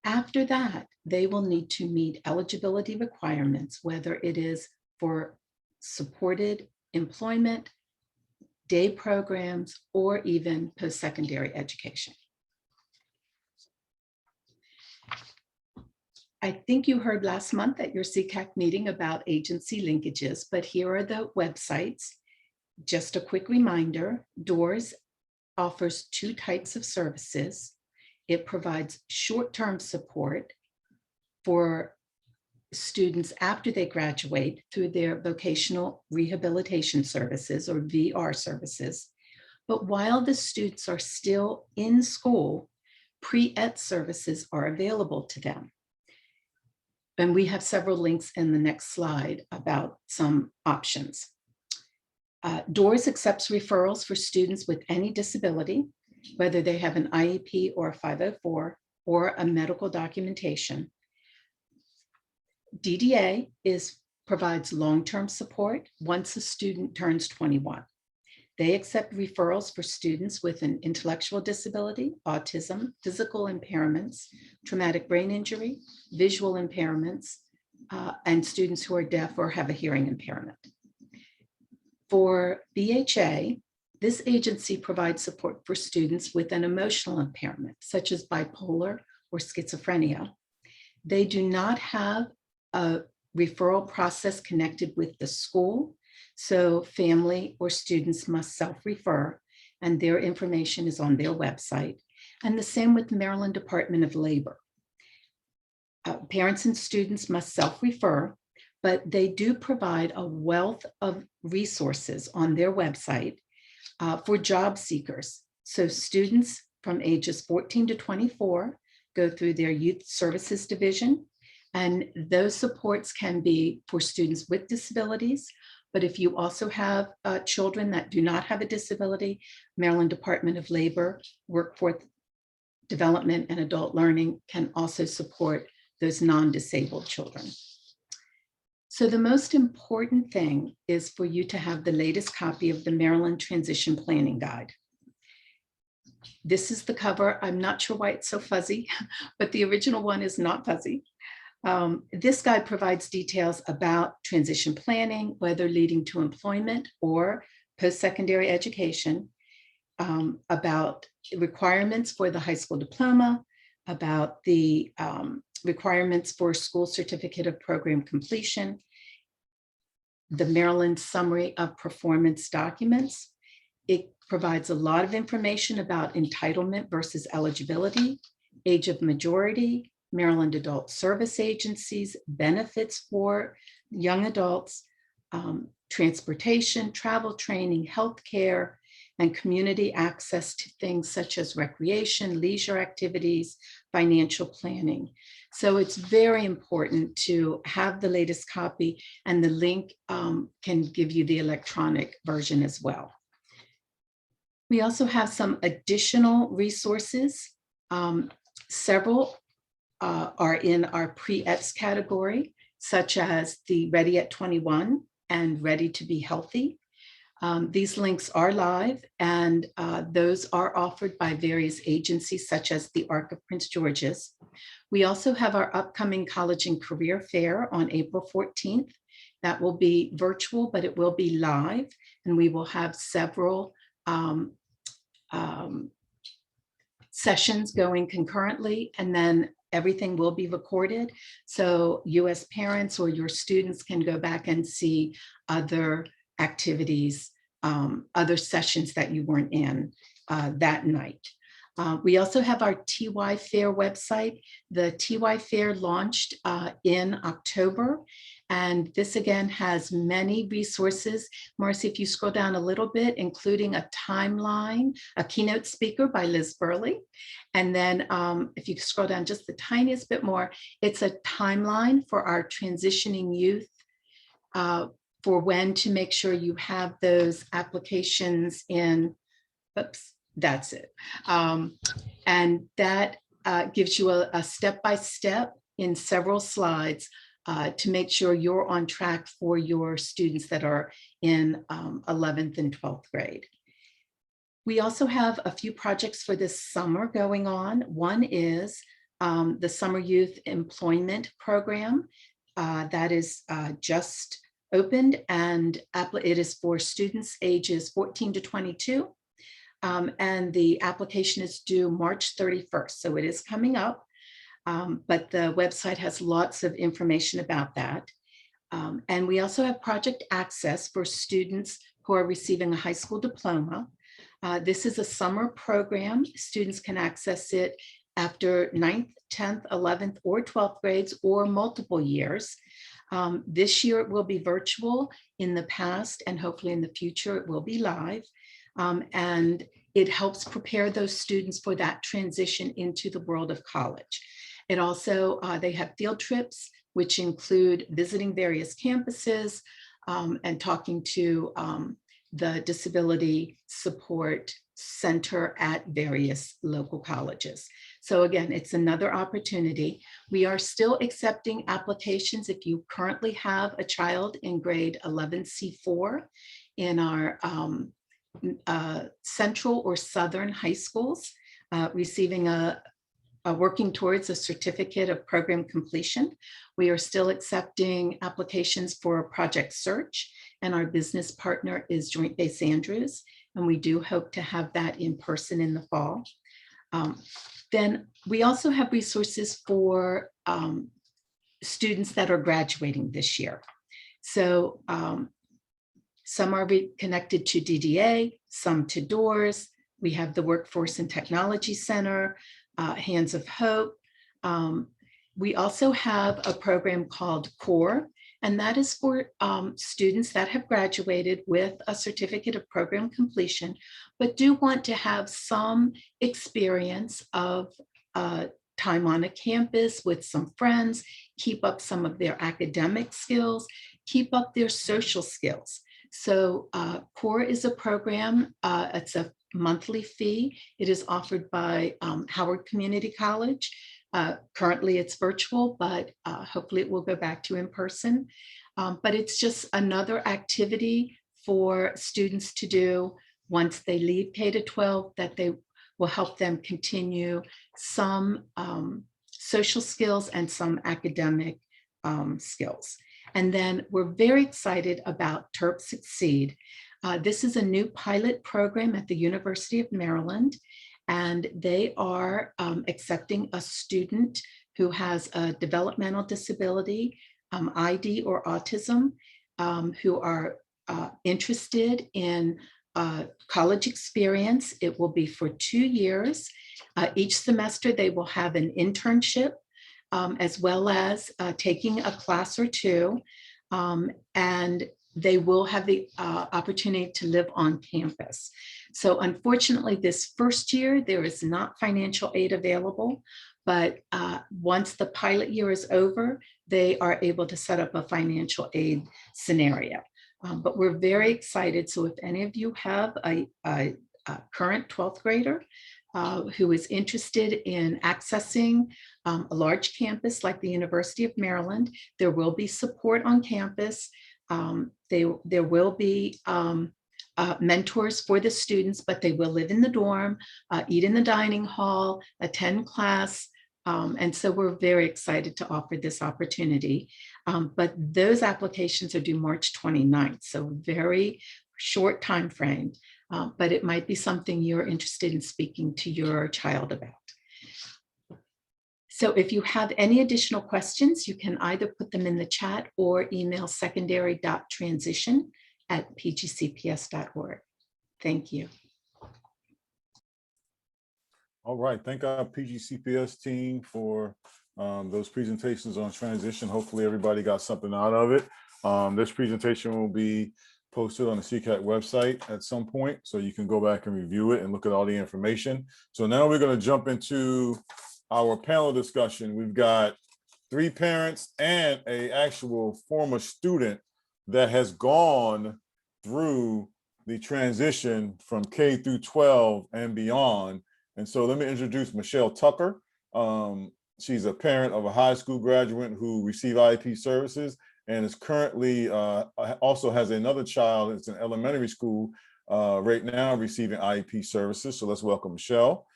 After that, they will need to meet eligibility requirements, whether it is for supported employment, day programs, or even post-secondary education. I think you heard last month at your SECAC meeting about agency linkages, but here are the websites. Just a quick reminder, DOORS offers 2 types of services. It provides short-term support for students after they graduate through their vocational rehabilitation services or VR services. But while the students are still in school, pre-ed services are available to them. And we have several links in the next slide about some options. DOORS accepts referrals for students with any disability, whether they have an IEP or a 504 or a medical documentation. DDA provides long-term support once a student turns 21. They accept referrals for students with an intellectual disability, autism, physical impairments, traumatic brain injury, visual impairments, and students who are deaf or have a hearing impairment. For BHA, this agency provides support for students with an emotional impairment, such as bipolar or schizophrenia. They do not have a referral process connected with the school, so family or students must self-refer, and their information is on their website. And the same with the Maryland Department of Labor. Parents and students must self-refer, but they do provide a wealth of resources on their website for job seekers. So students from ages 14 to 24 go through their youth services division, and those supports can be for students with disabilities. But if you also have children that do not have a disability, Maryland Department of Labor, Workforce Development and Adult Learning can also support those non-disabled children. So the most important thing is for you to have the latest copy of the Maryland Transition Planning Guide. This is the cover. I'm not sure why it's so fuzzy, but the original one is not fuzzy. This guide provides details about transition planning, whether leading to employment or post-secondary education, about requirements for the high school diploma, about the requirements for school certificate of program completion, the Maryland Summary of Performance documents. It provides a lot of information about entitlement versus eligibility, age of majority, Maryland Adult Service Agencies, benefits for young adults, transportation, travel training, healthcare, and community access to things such as recreation, leisure activities, financial planning. So it's very important to have the latest copy, and the link can give you the electronic version as well. We also have some additional resources. Several are in our pre-ETS category, such as the Ready at 21 and Ready to Be Healthy. These links are live, and those are offered by various agencies such as the Arc of Prince George's. We also have our upcoming College and Career Fair on April 14th. That will be virtual, but it will be live, and we will have several sessions going concurrently, and then everything will be recorded. So you as parents or your students can go back and see other activities, other sessions that you weren't in that night. We also have our TY Fair website. The TY Fair launched in October, and this again has many resources. Marcy, if you scroll down a little bit, including a timeline, a keynote speaker by Liz Burley. And then if you scroll down just the tiniest bit more, it's a timeline for our transitioning youth, for when to make sure you have those applications in Oops, that's it. And that gives you a step-by-step in several slides to make sure you're on track for your students that are in 11th and 12th grade. We also have a few projects for this summer going on. One is the Summer Youth Employment Program that is just opened, and it is for students ages 14 to 22. And the application is due March 31st, so it is coming up. But the website has lots of information about that. And we also have Project Access for students who are receiving a high school diploma. This is a summer program. Students can access it after 9th, 10th, 11th, or 12th grades, or multiple years. This year it will be virtual. In the past, and hopefully in the future, it will be live. And it helps prepare those students for that transition into the world of college. It also, they have field trips, which include visiting various campuses and talking to the Disability Support Center at various local colleges. So again, it's another opportunity. We are still accepting applications if you currently have a child in grade 11C4 in our central or southern high schools, receiving working towards a certificate of program completion. We are still accepting applications for Project Search, and our business partner is Joint Base Andrews, and we do hope to have that in person in the fall. Then we also have resources for students that are graduating this year. So some are connected to DDA, some to DOORS. We have the Workforce and Technology Center, Hands of Hope. We also have a program called CORE, and that is for students that have graduated with a certificate of program completion, but do want to have some experience of time on a campus with some friends, keep up some of their academic skills, keep up their social skills. So CORE is a program, it's a monthly fee. It is offered by Howard Community College. Currently it's virtual, but hopefully it will go back to in person. But it's just another activity for students to do once they leave K-12 that they will help them continue some social skills and some academic skills. And then we're very excited about TERP Succeed. This is a new pilot program at the University of Maryland, and they are accepting a student who has a developmental disability, ID or autism, who are interested in college experience. It will be for 2 years. Each semester they will have an internship as well as taking a class or two, and they will have the opportunity to live on campus. So unfortunately, this first year, there is not financial aid available, but once the pilot year is over, they are able to set up a financial aid scenario. But we're very excited. So if any of you have a current 12th grader who is interested in accessing a large campus like the University of Maryland, there will be support on campus. There will be mentors for the students, but they will live in the dorm, eat in the dining hall, attend class. And so we're very excited to offer this opportunity. But those applications are due March 29th, so very short time frame. But it might be something you're interested in speaking to your child about. So if you have any additional questions, you can either put them in the chat or email secondary.transition@pgcps.org. Thank you. All right, thank our PGCPS team for those presentations on transition. Hopefully everybody got something out of it. This presentation will be posted on the SECAC website at some point, so you can go back and review it and look at all the information. So now we're going to jump into our panel discussion. We've got 3 parents and an actual former student that has gone through the transition from K through 12 and beyond. And so let me introduce Michelle Tucker. She's a parent of a high school graduate who received IEP services and is currently also has another child that's in elementary school right now receiving IEP services. So let's welcome Michelle.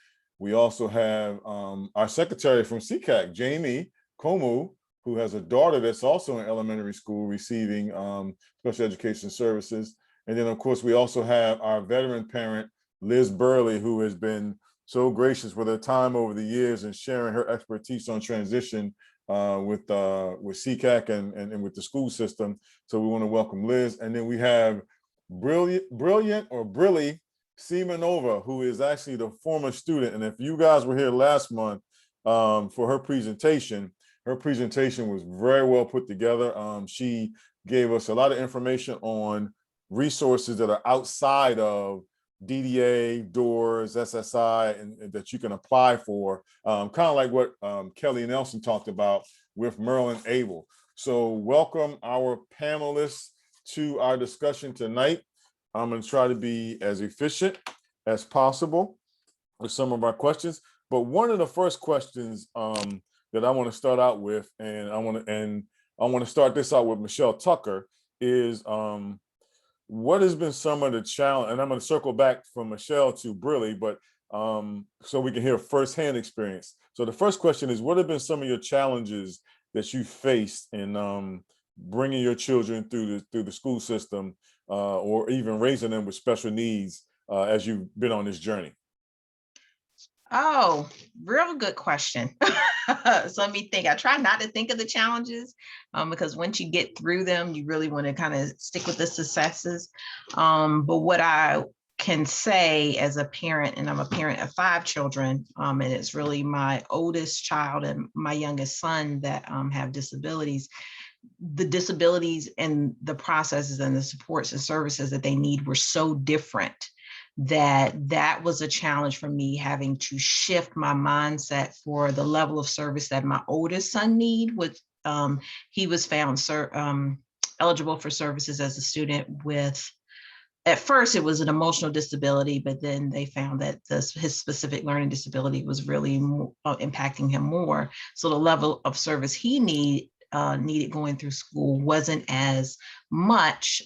We also have our secretary from SECAC, Jamie Komu, who has a daughter that's also in elementary school receiving special education services. And then, of course, we also have our veteran parent, Liz Burley, who has been so gracious with her time over the years and sharing her expertise on transition with SECAC and with the school system. So we want to welcome Liz. And then we have Brilliant Brilly Simonova, who is actually the former student. And if you guys were here last month for her presentation was very well put together. She gave us a lot of information on resources that are outside of DDA, DOORS, SSI, and that you can apply for, kind of like what Kelly Nelson talked about with Maryland Able. So welcome our panelists to our discussion tonight. I'm going to try to be as efficient as possible with some of our questions. But one of the first questions that I want to start out with, and I want to start this out with Michelle Tucker, is what has been some of the challenge, and I'm going to circle back from Michelle to Briley, but so we can hear firsthand experience. So the first question is, what have been some of your challenges that you faced in bringing your children through the school system, or even raising them with special needs as you've been on this journey? Oh, real good question. So let me think. I try not to think of the challenges because once you get through them, you really want to kind of stick with the successes. But what I can say as a parent, and I'm a parent of 5 children, and it's really my oldest child and my youngest son that have disabilities. The disabilities and the processes and the supports and services that they need were so different that was a challenge for me, having to shift my mindset for the level of service that my oldest son need. He was found eligible for services as a student with, at first it was an emotional disability, but then they found that his specific learning disability was really impacting him more. So the level of service he needed going through school wasn't as much.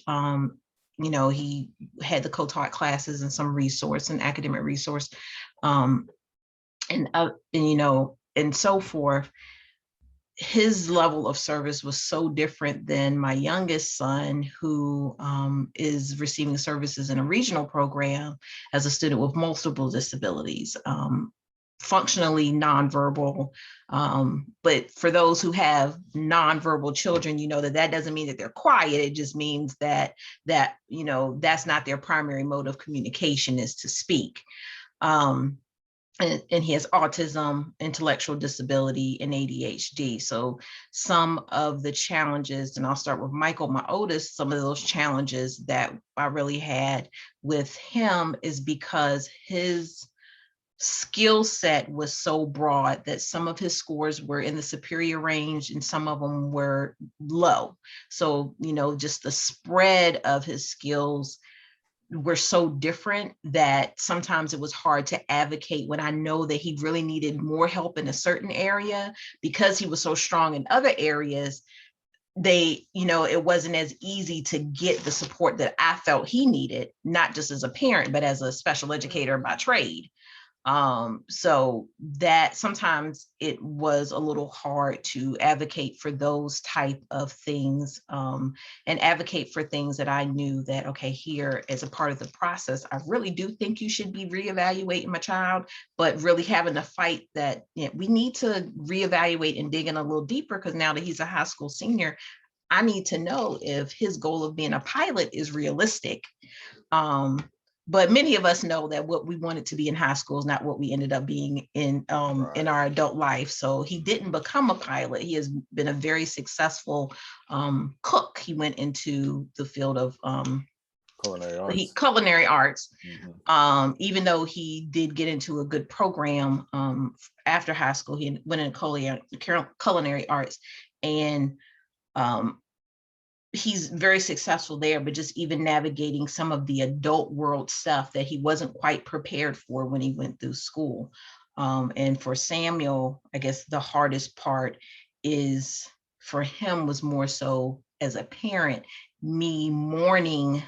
He had the co-taught classes and some resource and academic resource, and so forth. His level of service was so different than my youngest son, who is receiving services in a regional program as a student with multiple disabilities. Functionally nonverbal, but for those who have nonverbal children, you know that doesn't mean that they're quiet. It just means that that's not their primary mode of communication, is to speak. And he has autism, intellectual disability, and ADHD. So some of the challenges, and I'll start with Michael, my oldest, some of those challenges that I really had with him is because his skill set was so broad that some of his scores were in the superior range and some of them were low. So, just the spread of his skills were so different that sometimes it was hard to advocate when I know that he really needed more help in a certain area. Because he was so strong in other areas, it wasn't as easy to get the support that I felt he needed, not just as a parent, but as a special educator by trade. So that sometimes it was a little hard to advocate for those type of things, and advocate for things that I knew that, okay, here as a part of the process, I really do think you should be reevaluating my child, but really having to fight that we need to reevaluate and dig in a little deeper, because now that he's a high school senior, I need to know if his goal of being a pilot is realistic. But many of us know that what we wanted to be in high school is not what we ended up being in our adult life. So he didn't become a pilot. He has been a very successful cook. He went into the field of culinary arts. Mm-hmm. Even though he did get into a good program after high school, he went into culinary arts, and he's very successful there, but just even navigating some of the adult world stuff that he wasn't quite prepared for when he went through school. And for Samuel, I guess the hardest part is for him was more so as a parent, me mourning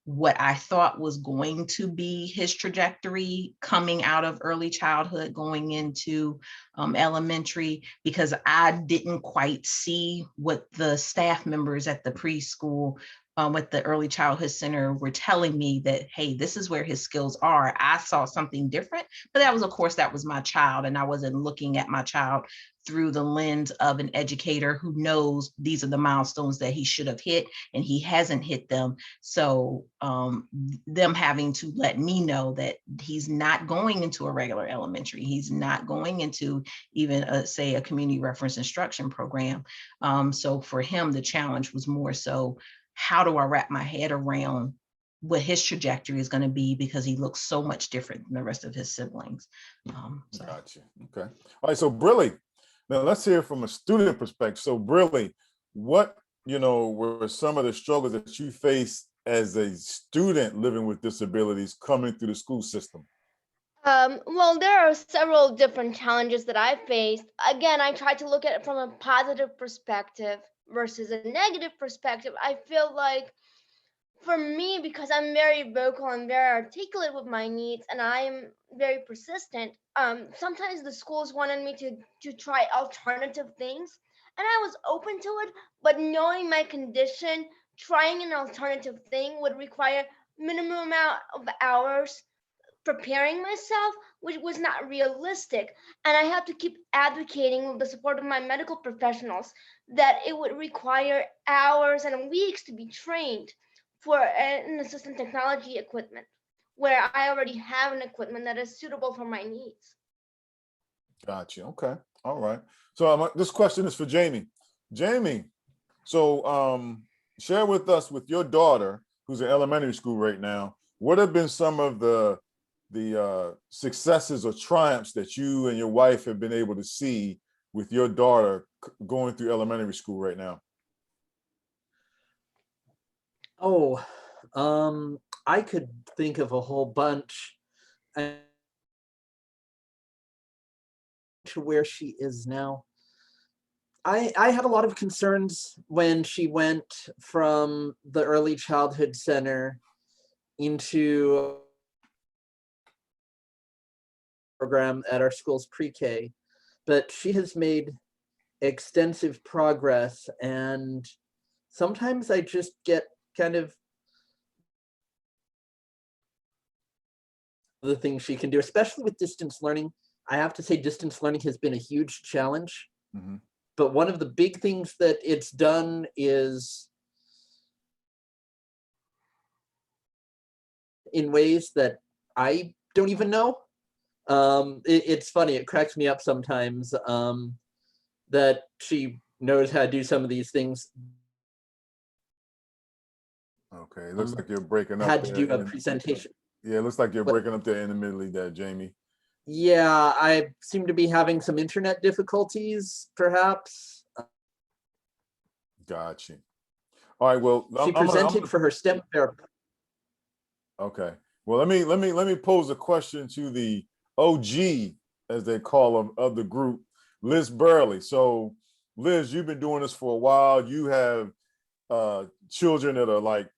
what I thought was going to be his trajectory coming out of early childhood, going into elementary, because I didn't quite see what the staff members at the preschool at the early childhood center were telling me that, hey, this is where his skills are. I saw something different, but that was, of course, that was my child. And I wasn't looking at my child through the lens of an educator who knows these are the milestones that he should have hit and he hasn't hit them. So them having to let me know that he's not going into a regular elementary, he's not going into even say a community reference instruction program. So for him, the challenge was more so, how do I wrap my head around what his trajectory is going to be, because he looks so much different than the rest of his siblings. So. Gotcha. Okay. All right. So Briley, now let's hear from a student perspective. So Briley, what, were some of the struggles that you faced as a student living with disabilities coming through the school system? Well, there are several different challenges that I faced. Again, I try to look at it from a positive perspective versus a negative perspective. I feel like for me, because I'm very vocal and very articulate with my needs and I'm very persistent, sometimes the schools wanted me to try alternative things, and I was open to it, but knowing my condition, trying an alternative thing would require minimum amount of hours preparing myself, which was not realistic. And I have to keep advocating with the support of my medical professionals that it would require hours and weeks to be trained for an assistant technology equipment, where I already have an equipment that is suitable for my needs. Gotcha. Okay. All right. So this question is for Jamie. Jamie, so share with us, with your daughter, who's in elementary school right now, what have been some of the successes or triumphs that you and your wife have been able to see with your daughter going through elementary school right now? Oh, I could think of a whole bunch. To where she is now. I had a lot of concerns when she went from the early childhood center into program at our school's pre-K, but she has made extensive progress, and sometimes I just get kind of the things she can do, especially with distance learning. I have to say distance learning has been a huge challenge, but one of the big things that it's done is in ways that I don't even know. It's funny, it cracks me up sometimes that she knows how to do some of these things. Okay, it looks like you're breaking up. Had to do a presentation. Yeah, it looks like you're breaking up there intermittently there, Jamie. Yeah, I seem to be having some internet difficulties, perhaps. Gotcha. All right. Well, she presented for her STEM therapy. Okay. Well, let me pose a question to the OG, as they call them, of the group, Liz Burley. So, Liz, you've been doing this for a while. You have children that are like,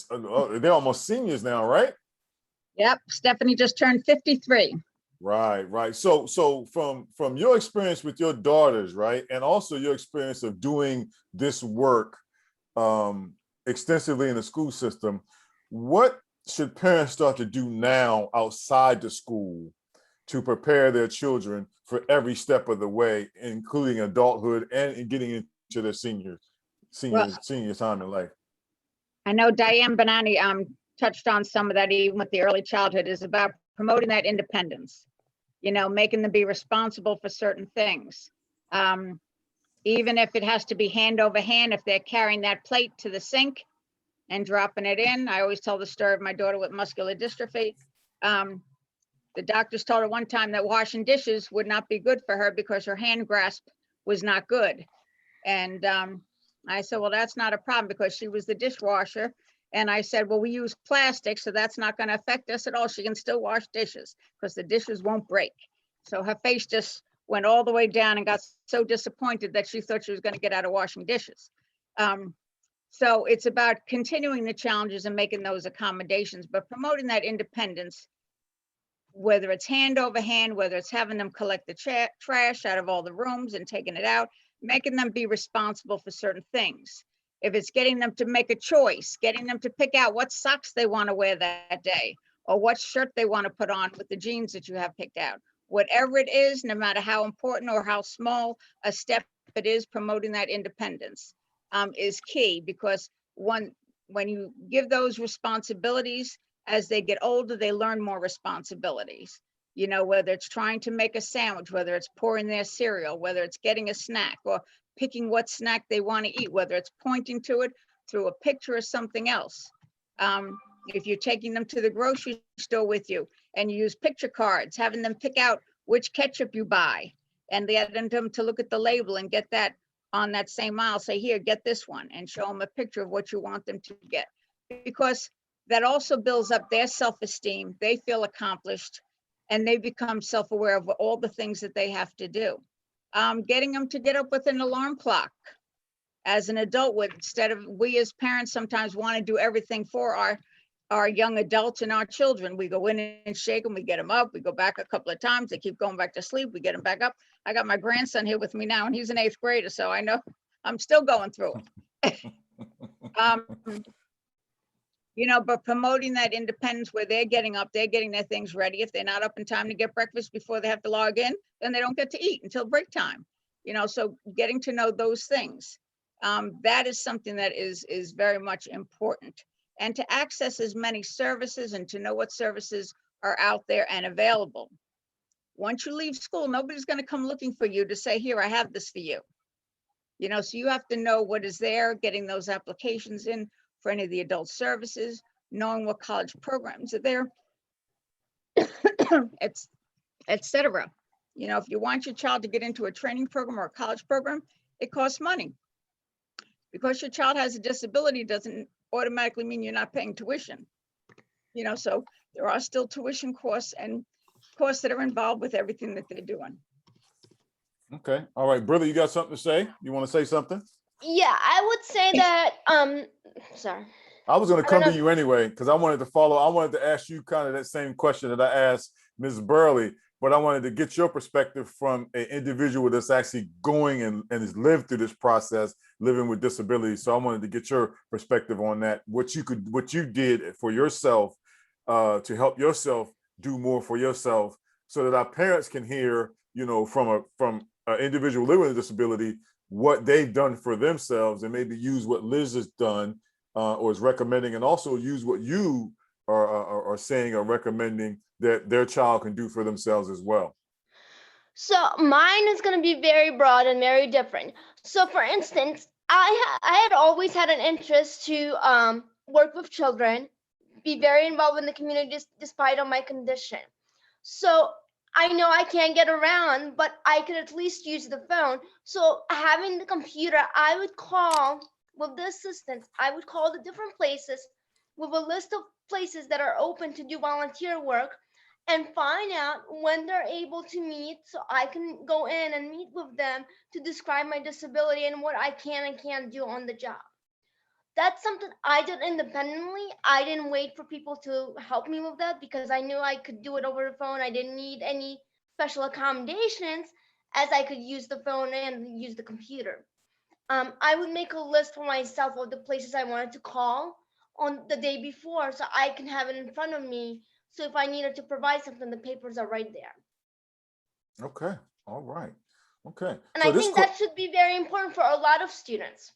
they're almost seniors now, right? Yep. Stephanie just turned 53. Right. So from your experience with your daughters, right, and also your experience of doing this work extensively in the school system, what should parents start to do now outside the school to prepare their children for every step of the way, including adulthood and getting into their senior time in life? I know Diane Benani touched on some of that, even with the early childhood, is about promoting that independence, making them be responsible for certain things. Even if it has to be hand over hand, if they're carrying that plate to the sink and dropping it in. I always tell the story of my daughter with muscular dystrophy. The doctors told her one time that washing dishes would not be good for her because her hand grasp was not good. And I said, well, that's not a problem because she was the dishwasher. And I said, well, we use plastic, so that's not going to affect us at all. She can still wash dishes because the dishes won't break. So her face just went all the way down and got so disappointed that she thought she was going to get out of washing dishes. So it's about continuing the challenges and making those accommodations, but promoting that independence, whether it's hand over hand, whether it's having them collect the trash out of all the rooms and taking it out, making them be responsible for certain things. If it's getting them to make a choice, getting them to pick out what socks they want to wear that day, or what shirt they want to put on with the jeans that you have picked out. Whatever it is, no matter how important or how small a step it is, promoting that independence is key, because when you give those responsibilities, as they get older, they learn more responsibilities. You know, whether it's trying to make a sandwich, whether it's pouring their cereal, whether it's getting a snack or picking what snack they want to eat, whether it's pointing to it through a picture or something else. If you're taking them to the grocery store with you and you use picture cards, having them pick out which ketchup you buy, and they get them to look at the label and get that on that same aisle, say, here, get this one, and show them a picture of what you want them to get. Because that also builds up their self-esteem. They feel accomplished and they become self-aware of all the things that they have to do. Getting them to get up with an alarm clock. As an adult would, instead of, we as parents sometimes want to do everything for our young adults and our children. We go in and shake them, we get them up, we go back a couple of times, they keep going back to sleep, we get them back up. I got my grandson here with me now and he's an 8th grader, so I know I'm still going through it. You know, but promoting that independence where they're getting up, they're getting their things ready. If they're not up in time to get breakfast before they have to log in, then they don't get to eat until break time. You know, so getting to know those things, that is something that is very much important. And to access as many services and to know what services are out there and available. Once you leave school, nobody's going to come looking for you to say, here, I have this for you. You know, so you have to know what is there, getting those applications in for any of the adult services, knowing what college programs are there, etc. You know, if you want your child to get into a training program or a college program, it costs money. Because your child has a disability doesn't automatically mean you're not paying tuition. You know, so there are still tuition costs and costs that are involved with everything that they're doing. Okay. All right, brother, you got something to say? You want to say something? Yeah, I would say that, sorry. I was going to come I to you anyway, because I wanted to ask you kind of that same question that I asked Ms. Burley, but I wanted to get your perspective from an individual that's actually going and has lived through this process, living with disabilities. So I wanted to get your perspective on that, what you did for yourself to help yourself do more for yourself, so that our parents can hear, you know, from an individual living with a disability, what they've done for themselves, and maybe use what Liz has done or is recommending, and also use what you are saying or recommending that their child can do for themselves as well. So mine is going to be very broad and very different. So for instance, I had always had an interest to work with children, be very involved in the community despite of my condition. So I know I can't get around, but I could at least use the phone. So having the computer, I would call with the assistants, I would call the different places with a list of places that are open to do volunteer work and find out when they're able to meet so I can go in and meet with them to describe my disability and what I can and can't do on the job. That's something I did independently. I didn't wait for people to help me with that because I knew I could do it over the phone. I didn't need any special accommodations as I could use the phone and use the computer. I would make a list for myself of the places I wanted to call on the day before so I can have it in front of me. So if I needed to provide something, the papers are right there. Okay. All right. Okay. And so I think that should be very important for a lot of students.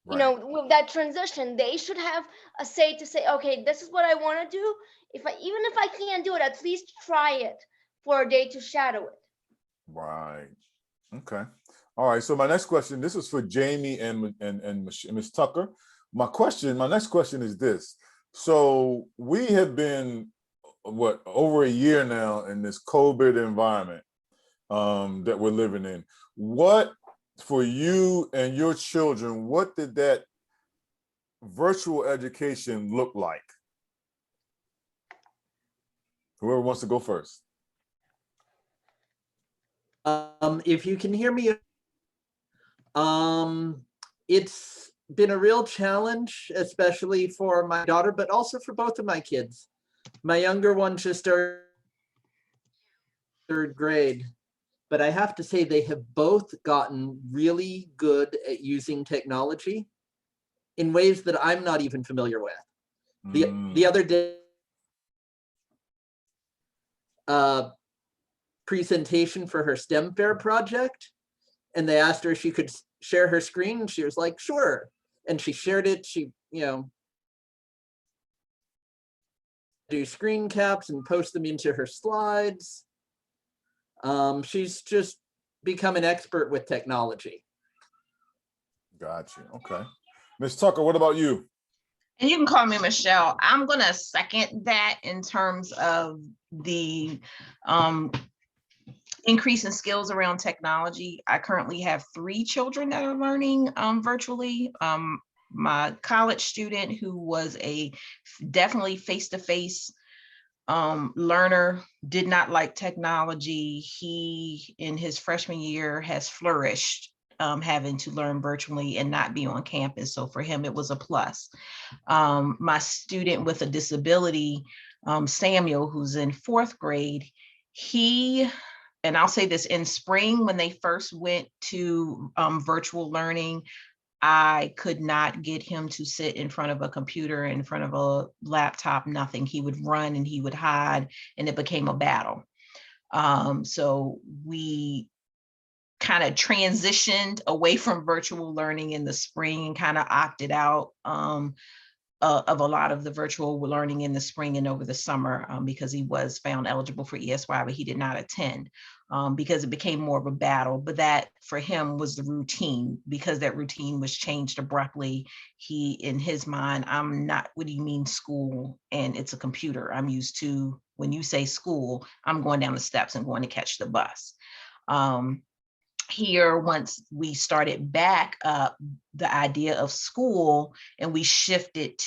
Right. You know, with that transition, they should have a say to say, okay, this is what I want to do. Even if I can't do it, at least try it for a day to shadow it. Right. Okay. All right. So my next question, this is for Jamie and Ms. Tucker. My next question is this. So we have been, over a year now in this COVID environment that we're living in. What for you and your children, what did that virtual education look like? Whoever wants to go first. If you can hear me, it's been a real challenge, especially for my daughter, but also for both of my kids. My younger one just started third grade, but I have to say they have both gotten really good at using technology in ways that I'm not even familiar with. The other day, presentation for her STEM fair project, and they asked her if she could share her screen, and she was like, sure. And she shared it. She, do screen caps and post them into her slides. She's just become an expert with technology. Gotcha. Okay. Ms. Tucker, what about you? And you can call me Michelle. I'm going to second that in terms of the increase in skills around technology. I currently have 3 children that are learning virtually. My college student, who was a definitely face-to-face learner, did not like technology. He, in his freshman year, has flourished having to learn virtually and not be on campus. So for him, it was a plus. My student with a disability, Samuel, who's in 4th grade, and I'll say this, in spring, when they first went to virtual learning, I could not get him to sit in front of a computer, in front of a laptop, nothing. He would run and he would hide, and it became a battle. So we kind of transitioned away from virtual learning in the spring and kind of opted out of a lot of the virtual learning in the spring and over the summer because he was found eligible for ESY, but he did not attend because it became more of a battle. But that for him was the routine, because that routine was changed abruptly. He, in his mind, I'm not, what do you mean school and it's a computer? I'm used to, when you say school, I'm going down the steps and going to catch the bus. Here, once we started back up the idea of school and we shifted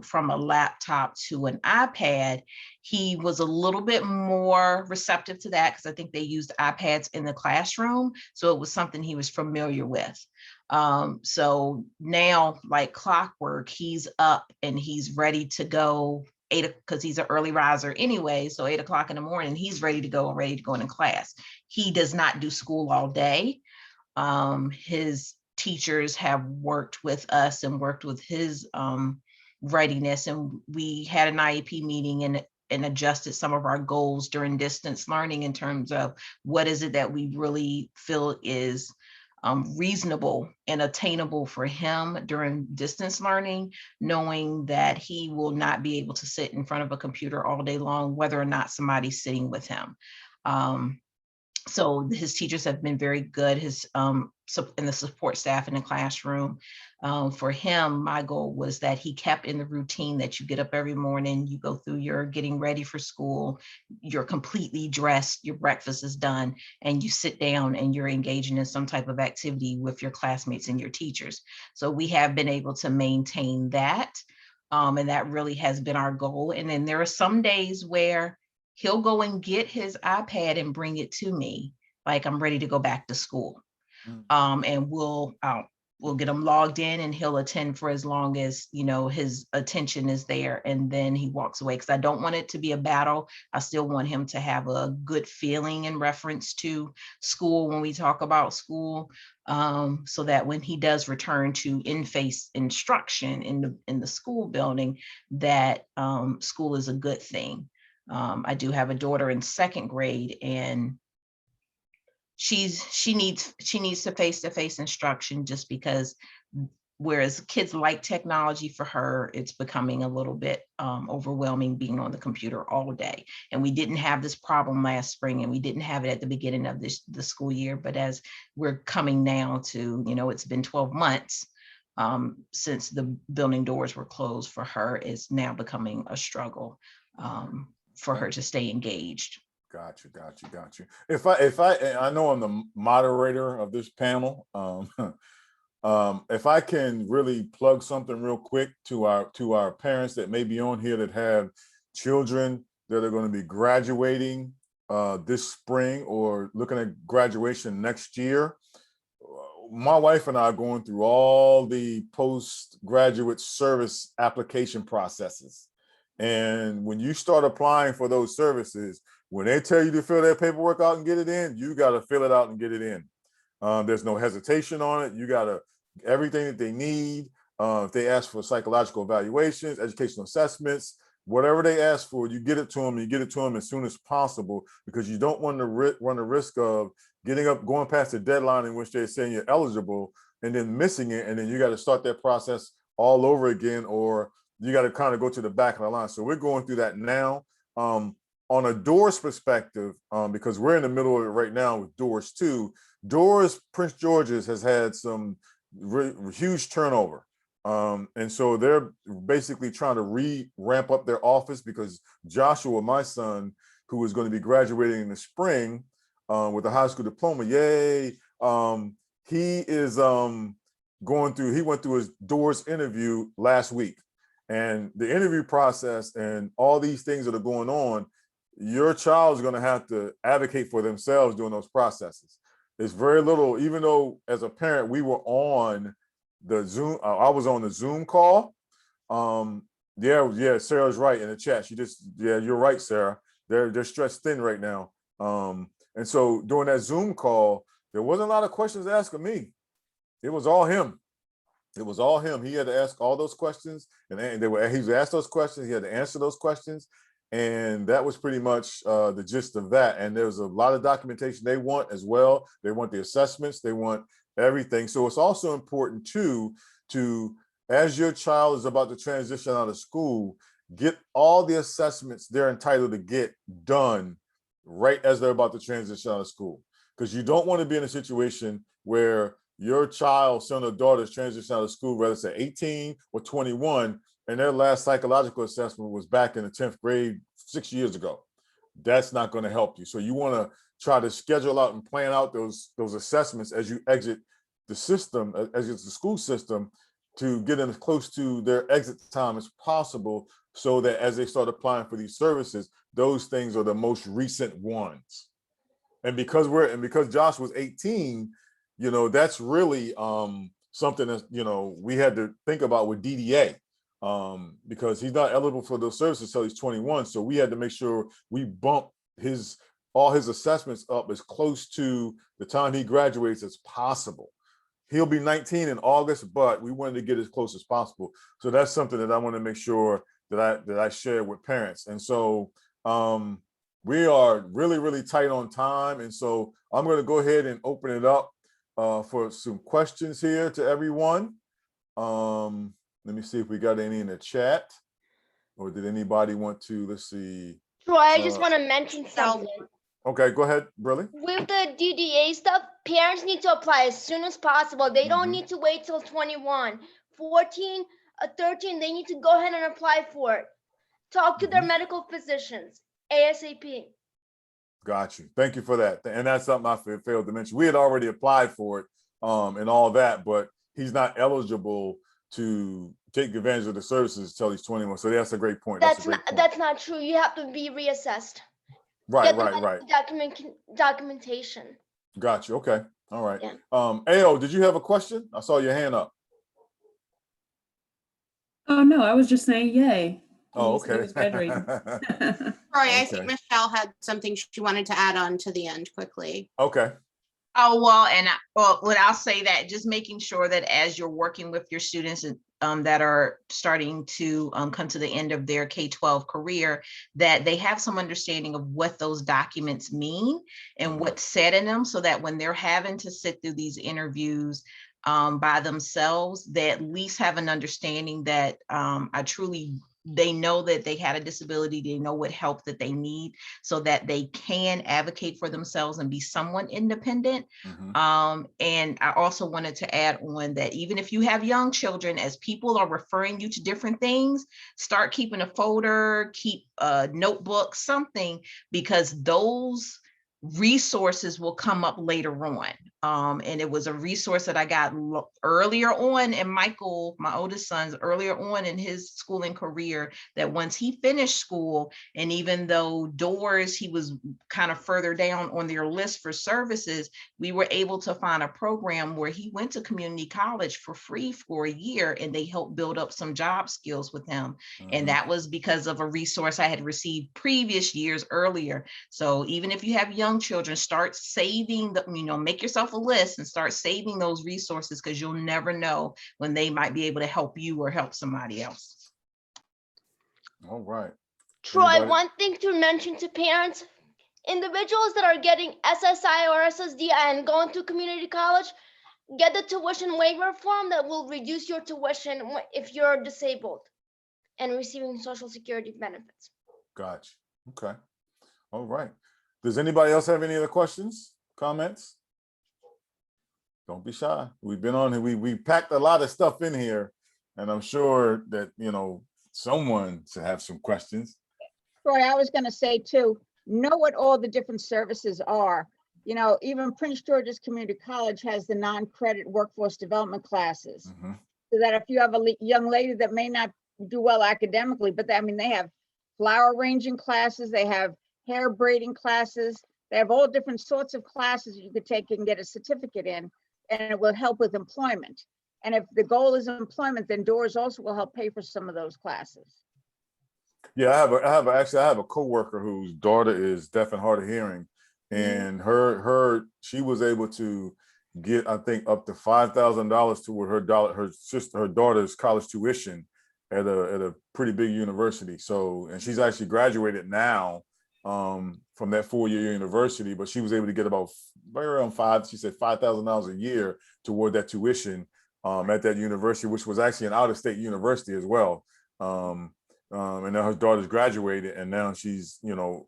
from a laptop to an iPad, he was a little bit more receptive to that because I think they used iPads in the classroom. So it was something he was familiar with. So now, like clockwork, he's up and he's ready to go because he's an early riser anyway. So 8 o'clock in the morning, he's ready to go into class. He does not do school all day. His teachers have worked with us and worked with his readiness. And we had an IEP meeting and adjusted some of our goals during distance learning in terms of what is it that we really feel is reasonable and attainable for him during distance learning, knowing that he will not be able to sit in front of a computer all day long, whether or not somebody's sitting with him. So his teachers have been very good, and the support staff in the classroom. For him, my goal was that he kept in the routine that you get up every morning, you go through your getting ready for school, you're completely dressed, your breakfast is done, and you sit down and you're engaging in some type of activity with your classmates and your teachers. So we have been able to maintain that. And that really has been our goal. And then there are some days where he'll go and get his iPad and bring it to me, like I'm ready to go back to school. And we'll get him logged in and he'll attend for as long as, his attention is there. And then he walks away, because I don't want it to be a battle. I still want him to have a good feeling in reference to school when we talk about school, so that when he does return to in-face instruction in the school building, that school is a good thing. I do have a daughter in 2nd grade, and she needs to face-to-face instruction, just because whereas kids like technology, for her, it's becoming a little bit overwhelming being on the computer all day. And we didn't have this problem last spring, and we didn't have it at the beginning of the school year. But as we're coming now to, it's been 12 months since the building doors were closed, for her, it's now becoming a struggle for her to stay engaged. Got you, got you, got you. I know I'm the moderator of this panel. If I can really plug something real quick to our parents that may be on here that have children that are going to be graduating this spring or looking at graduation next year. My wife and I are going through all the postgraduate service application processes. And when you start applying for those services, when they tell you to fill that paperwork out and get it in, you got to fill it out and get it in. There's no hesitation on it. You got to everything that they need. If they ask for psychological evaluations, educational assessments, whatever they ask for, you get it to them. You get it to them as soon as possible, because you don't want to run the risk of going past the deadline in which they're saying you're eligible and then missing it, and then you got to start that process all over again, or you got to kind of go to the back of the line. So we're going through that now. On a DOORS perspective, because we're in the middle of it right now with DOORS 2, DOORS Prince George's has had some huge turnover. And so they're basically trying to ramp up their office, because Joshua, my son, who is going to be graduating in the spring with a high school diploma, yay, he is he went through his DOORS interview last week. And the interview process and all these things that are going on, your child is going to have to advocate for themselves during those processes. There's very little, even though as a parent, we were on the Zoom, I was on the Zoom call. Yeah, Sarah's right in the chat. You're right, Sarah. They're stretched thin right now. And so during that Zoom call, there wasn't a lot of questions asked of me. It was all him. It was all him. He had to ask all those questions, and he was asked those questions. He had to answer those questions. And that was pretty much the gist of that. And there's a lot of documentation they want as well. They want the assessments, they want everything. So it's also important too, as your child is about to transition out of school, get all the assessments they're entitled to get done right as they're about to transition out of school. Because you don't want to be in a situation where your child, son or daughter, is transitioning out of school, whether it's at 18 or 21, and their last psychological assessment was back in the 10th grade 6 years ago. That's not going to help you. So you want to try to schedule out and plan out those assessments as you exit the system, as it's the school system, to get them as close to their exit time as possible, so that as they start applying for these services, those things are the most recent ones. And because Josh was 18, that's really something that we had to think about with DDA. Because he's not eligible for those services until he's 21. So we had to make sure we bump all his assessments up as close to the time he graduates as possible. He'll be 19 in August, but we wanted to get as close as possible. So that's something that I want to make sure that I share with parents. And so we are really, really tight on time. And so I'm going to go ahead and open it up for some questions here to everyone. Let me see if we got any in the chat, or did anybody want to, let's see. Troy, I just want to mention something. Okay, go ahead, Briley. With the DDA stuff, parents need to apply as soon as possible. They don't need to wait till 21. 14, 13, they need to go ahead and apply for it. Talk to their medical physicians, ASAP. Got you. Thank you for that. And that's something I failed to mention. We had already applied for it and all that, but he's not eligible to take advantage of the services until he's 21. So that's a great point. That's not true. You have to be reassessed. Right. Documentation. Got you. Okay. All right. Yeah. Ao, did you have a question? I saw your hand up. Oh no, I was just saying yay. Oh, okay. Troy, I think Michelle had something she wanted to add on to the end quickly. Okay. Oh, well, I'll say that just making sure that as you're working with your students that are starting to come to the end of their K-12 career, that they have some understanding of what those documents mean and what's said in them, so that when they're having to sit through these interviews by themselves, they at least have an understanding that I truly they know that they had a disability, they know what help that they need so that they can advocate for themselves and be somewhat independent. And I also wanted to add on that even if you have young children, as people are referring you to different things, start keeping a folder, keep a notebook, something, because those resources will come up later on. And it was a resource that I got earlier on in Michael, my oldest son's earlier on in his schooling career, that once he finished school, and even though doors, he was kind of further down on their list for services, we were able to find a program where he went to community college for free for a year, and they helped build up some job skills with him. And that was because of a resource I had received previous years earlier. So even if you have young children, start saving the, make yourself a list and start saving those resources, because you'll never know when they might be able to help you or help somebody else. All right. Troy, Anybody? one thing to mention to parents, individuals that are getting SSI or SSD and going to community college, get the tuition waiver form that will reduce your tuition if you're disabled and receiving Social Security benefits. Gotcha. Okay. All right. Does anybody else have any other questions, comments? Don't be shy. We've been on, we packed a lot of stuff in here, and I'm sure that, someone should have some questions. Troy, I was going to say too, know what all the different services are. Even Prince George's Community College has the non-credit workforce development classes. So that if you have a young lady that may not do well academically, but they have flower arranging classes, they have hair braiding classes, they have all different sorts of classes you could take and get a certificate in, and it will help with employment. And if the goal is employment, then Doors also will help pay for some of those classes. Yeah, I have a coworker whose daughter is deaf and hard of hearing, and she was able to get, I think, up to $5,000 toward her daughter's college tuition at a pretty big university. So, and she's actually graduated now from that 4-year university, but she was able to get about right around $5,000 a year toward that tuition at that university, which was actually an out-of-state university as well. And now her daughter's graduated, and now she's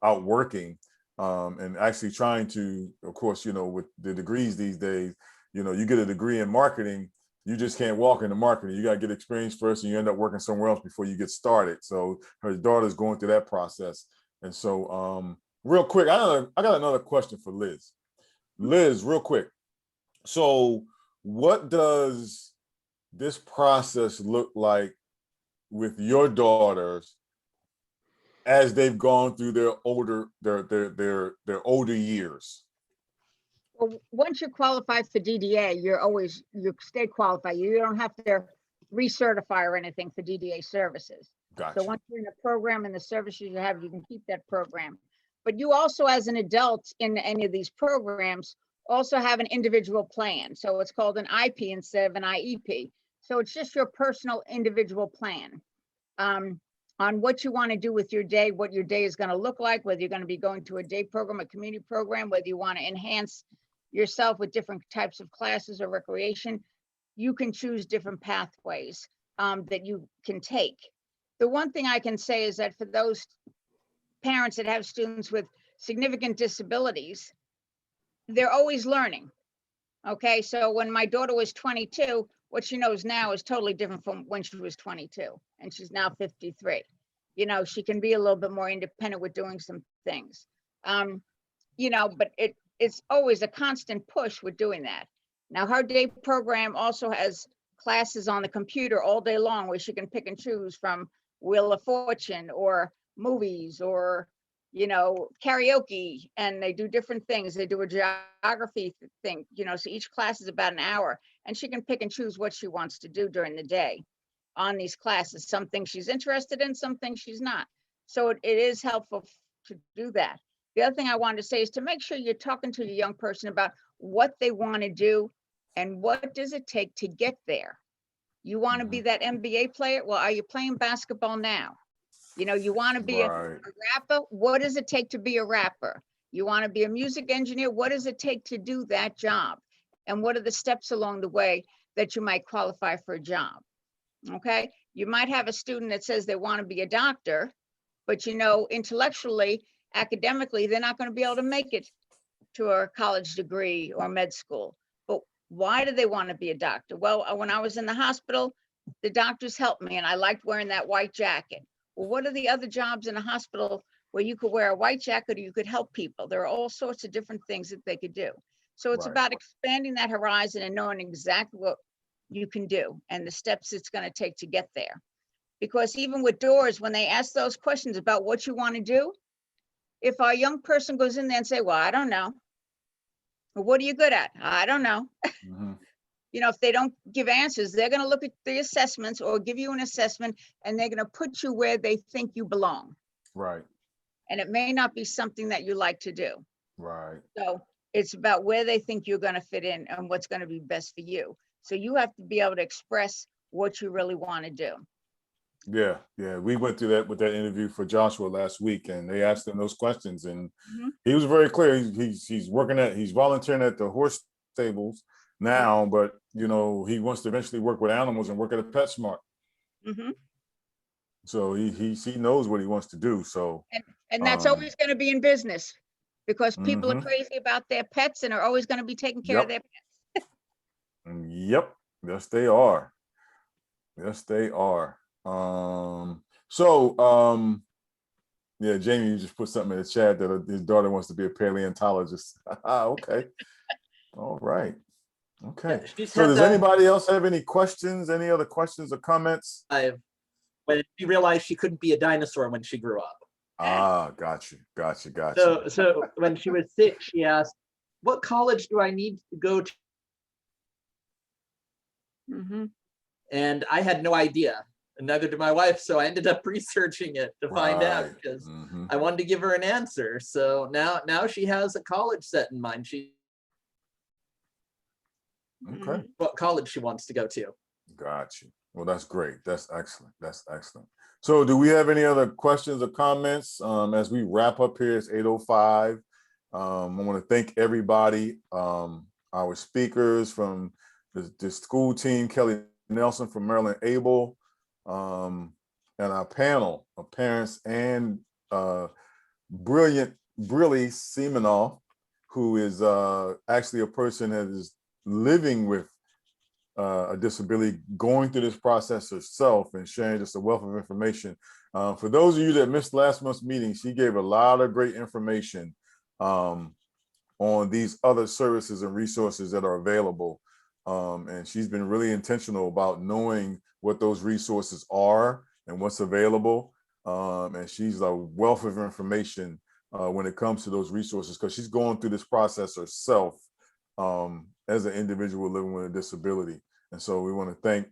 out working and actually trying to, of course, with the degrees these days, you get a degree in marketing, you just can't walk into marketing. You got to get experience first, and you end up working somewhere else before you get started. So her daughter's going through that process. And so real quick, I got another question for Liz. Liz, real quick. So what does this process look like with your daughters as they've gone through their older years? Well, once you're qualified for DDA, you stay qualified. You don't have to recertify or anything for DDA services. Gotcha. So once you're in a program and the services you have, you can keep that program. But you also, as an adult in any of these programs, also have an individual plan. So it's called an IP instead of an IEP. So it's just your personal individual plan on what you want to do with your day, what your day is going to look like, whether you're going to be going to a day program, a community program, whether you want to enhance yourself with different types of classes or recreation. You can choose different pathways that you can take. The one thing I can say is that for those parents that have students with significant disabilities, they're always learning. Okay, so when my daughter was 22, what she knows now is totally different from when she was 22, and she's now 53. She can be a little bit more independent with doing some things. But it's always a constant push with doing that. Now, her day program also has classes on the computer all day long where she can pick and choose from Wheel of Fortune or movies or karaoke, and they do different things. They do a geography thing, so each class is about an hour, and she can pick and choose what she wants to do during the day on these classes. Some things she's interested in, some things she's not. So it is helpful to do that. The other thing I wanted to say is to make sure you're talking to your young person about what they want to do and what does it take to get there. You want to be that NBA player? Well, are you playing basketball now? You want to be a rapper? What does it take to be a rapper? You want to be a music engineer? What does it take to do that job? And what are the steps along the way that you might qualify for a job? Okay. You might have a student that says they want to be a doctor, but you know, intellectually, academically, they're not going to be able to make it to a college degree or med school. But why do they want to be a doctor? Well, when I was in the hospital, the doctors helped me and I liked wearing that white jacket. Well, what are the other jobs in a hospital where you could wear a white jacket or you could help people? There are all sorts of different things that they could do. So it's Right. about expanding that horizon and knowing exactly what you can do and the steps it's going to take to get there. Because even with doors, when they ask those questions about what you want to do, if a young person goes in there and say, well, I don't know. Well, what are you good at? I don't know. Mhm. You know, if they don't give answers, they're going to look at the assessments or give you an assessment and they're going to put you where they think you belong. Right, And it may not be something that you like to do. right. So it's about where they think you're going to fit in and what's going to be best for you. So you have to be able to express what you really want to do. Yeah, yeah. We went through that with that interview for Joshua last week, and they asked him those questions, and he was very clear. He's volunteering at the horse stables now, but you know, he wants to eventually work with animals and work at a PetSmart. Mhm. So he knows what he wants to do. So And that's always going to be in business because people are mhm. crazy about their pets and are always going to be taking care of their pets. Yep. Yes, they are. Yes, they are. Yeah, Jamie, you just put something in the chat that his daughter wants to be a paleontologist. Okay. All right. Okay. So does anybody else have any questions? Any other questions or comments? When she realized she couldn't be a dinosaur when she grew up. Ah, got you. So when she was 6, she asked, what college do I need to go to? And I had no idea, and neither did my wife. So I ended up researching it to find out because I wanted to give her an answer. So now she has a college set in mind. Okay. What college she wants to go to. Got you. Well, that's great. That's excellent. That's excellent. So do we have any other questions or comments as we wrap up here? It's 8:05. I want to thank everybody, our speakers from the school team, Kelly Nelson from Maryland Able, and our panel of parents and brilliant Brilly Semenoff, who is actually a person that is living with a disability, going through this process herself and sharing just a wealth of information. For those of you that missed last month's meeting, she gave a lot of great information on these other services and resources that are available. And she's been really intentional about knowing what those resources are and what's available. And she's a wealth of information when it comes to those resources, because she's going through this process herself as an individual living with a disability. And so we want to thank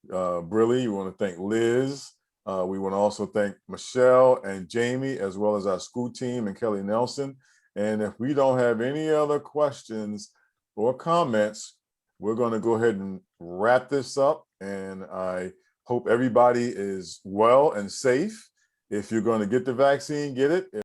Brilly, we want to thank Liz, we want to also thank Michelle and Jamie, as well as our school team and Kelly Nelson. And if we don't have any other questions or comments, we're going to go ahead and wrap this up. And I hope everybody is well and safe. If you're going to get the vaccine, get it.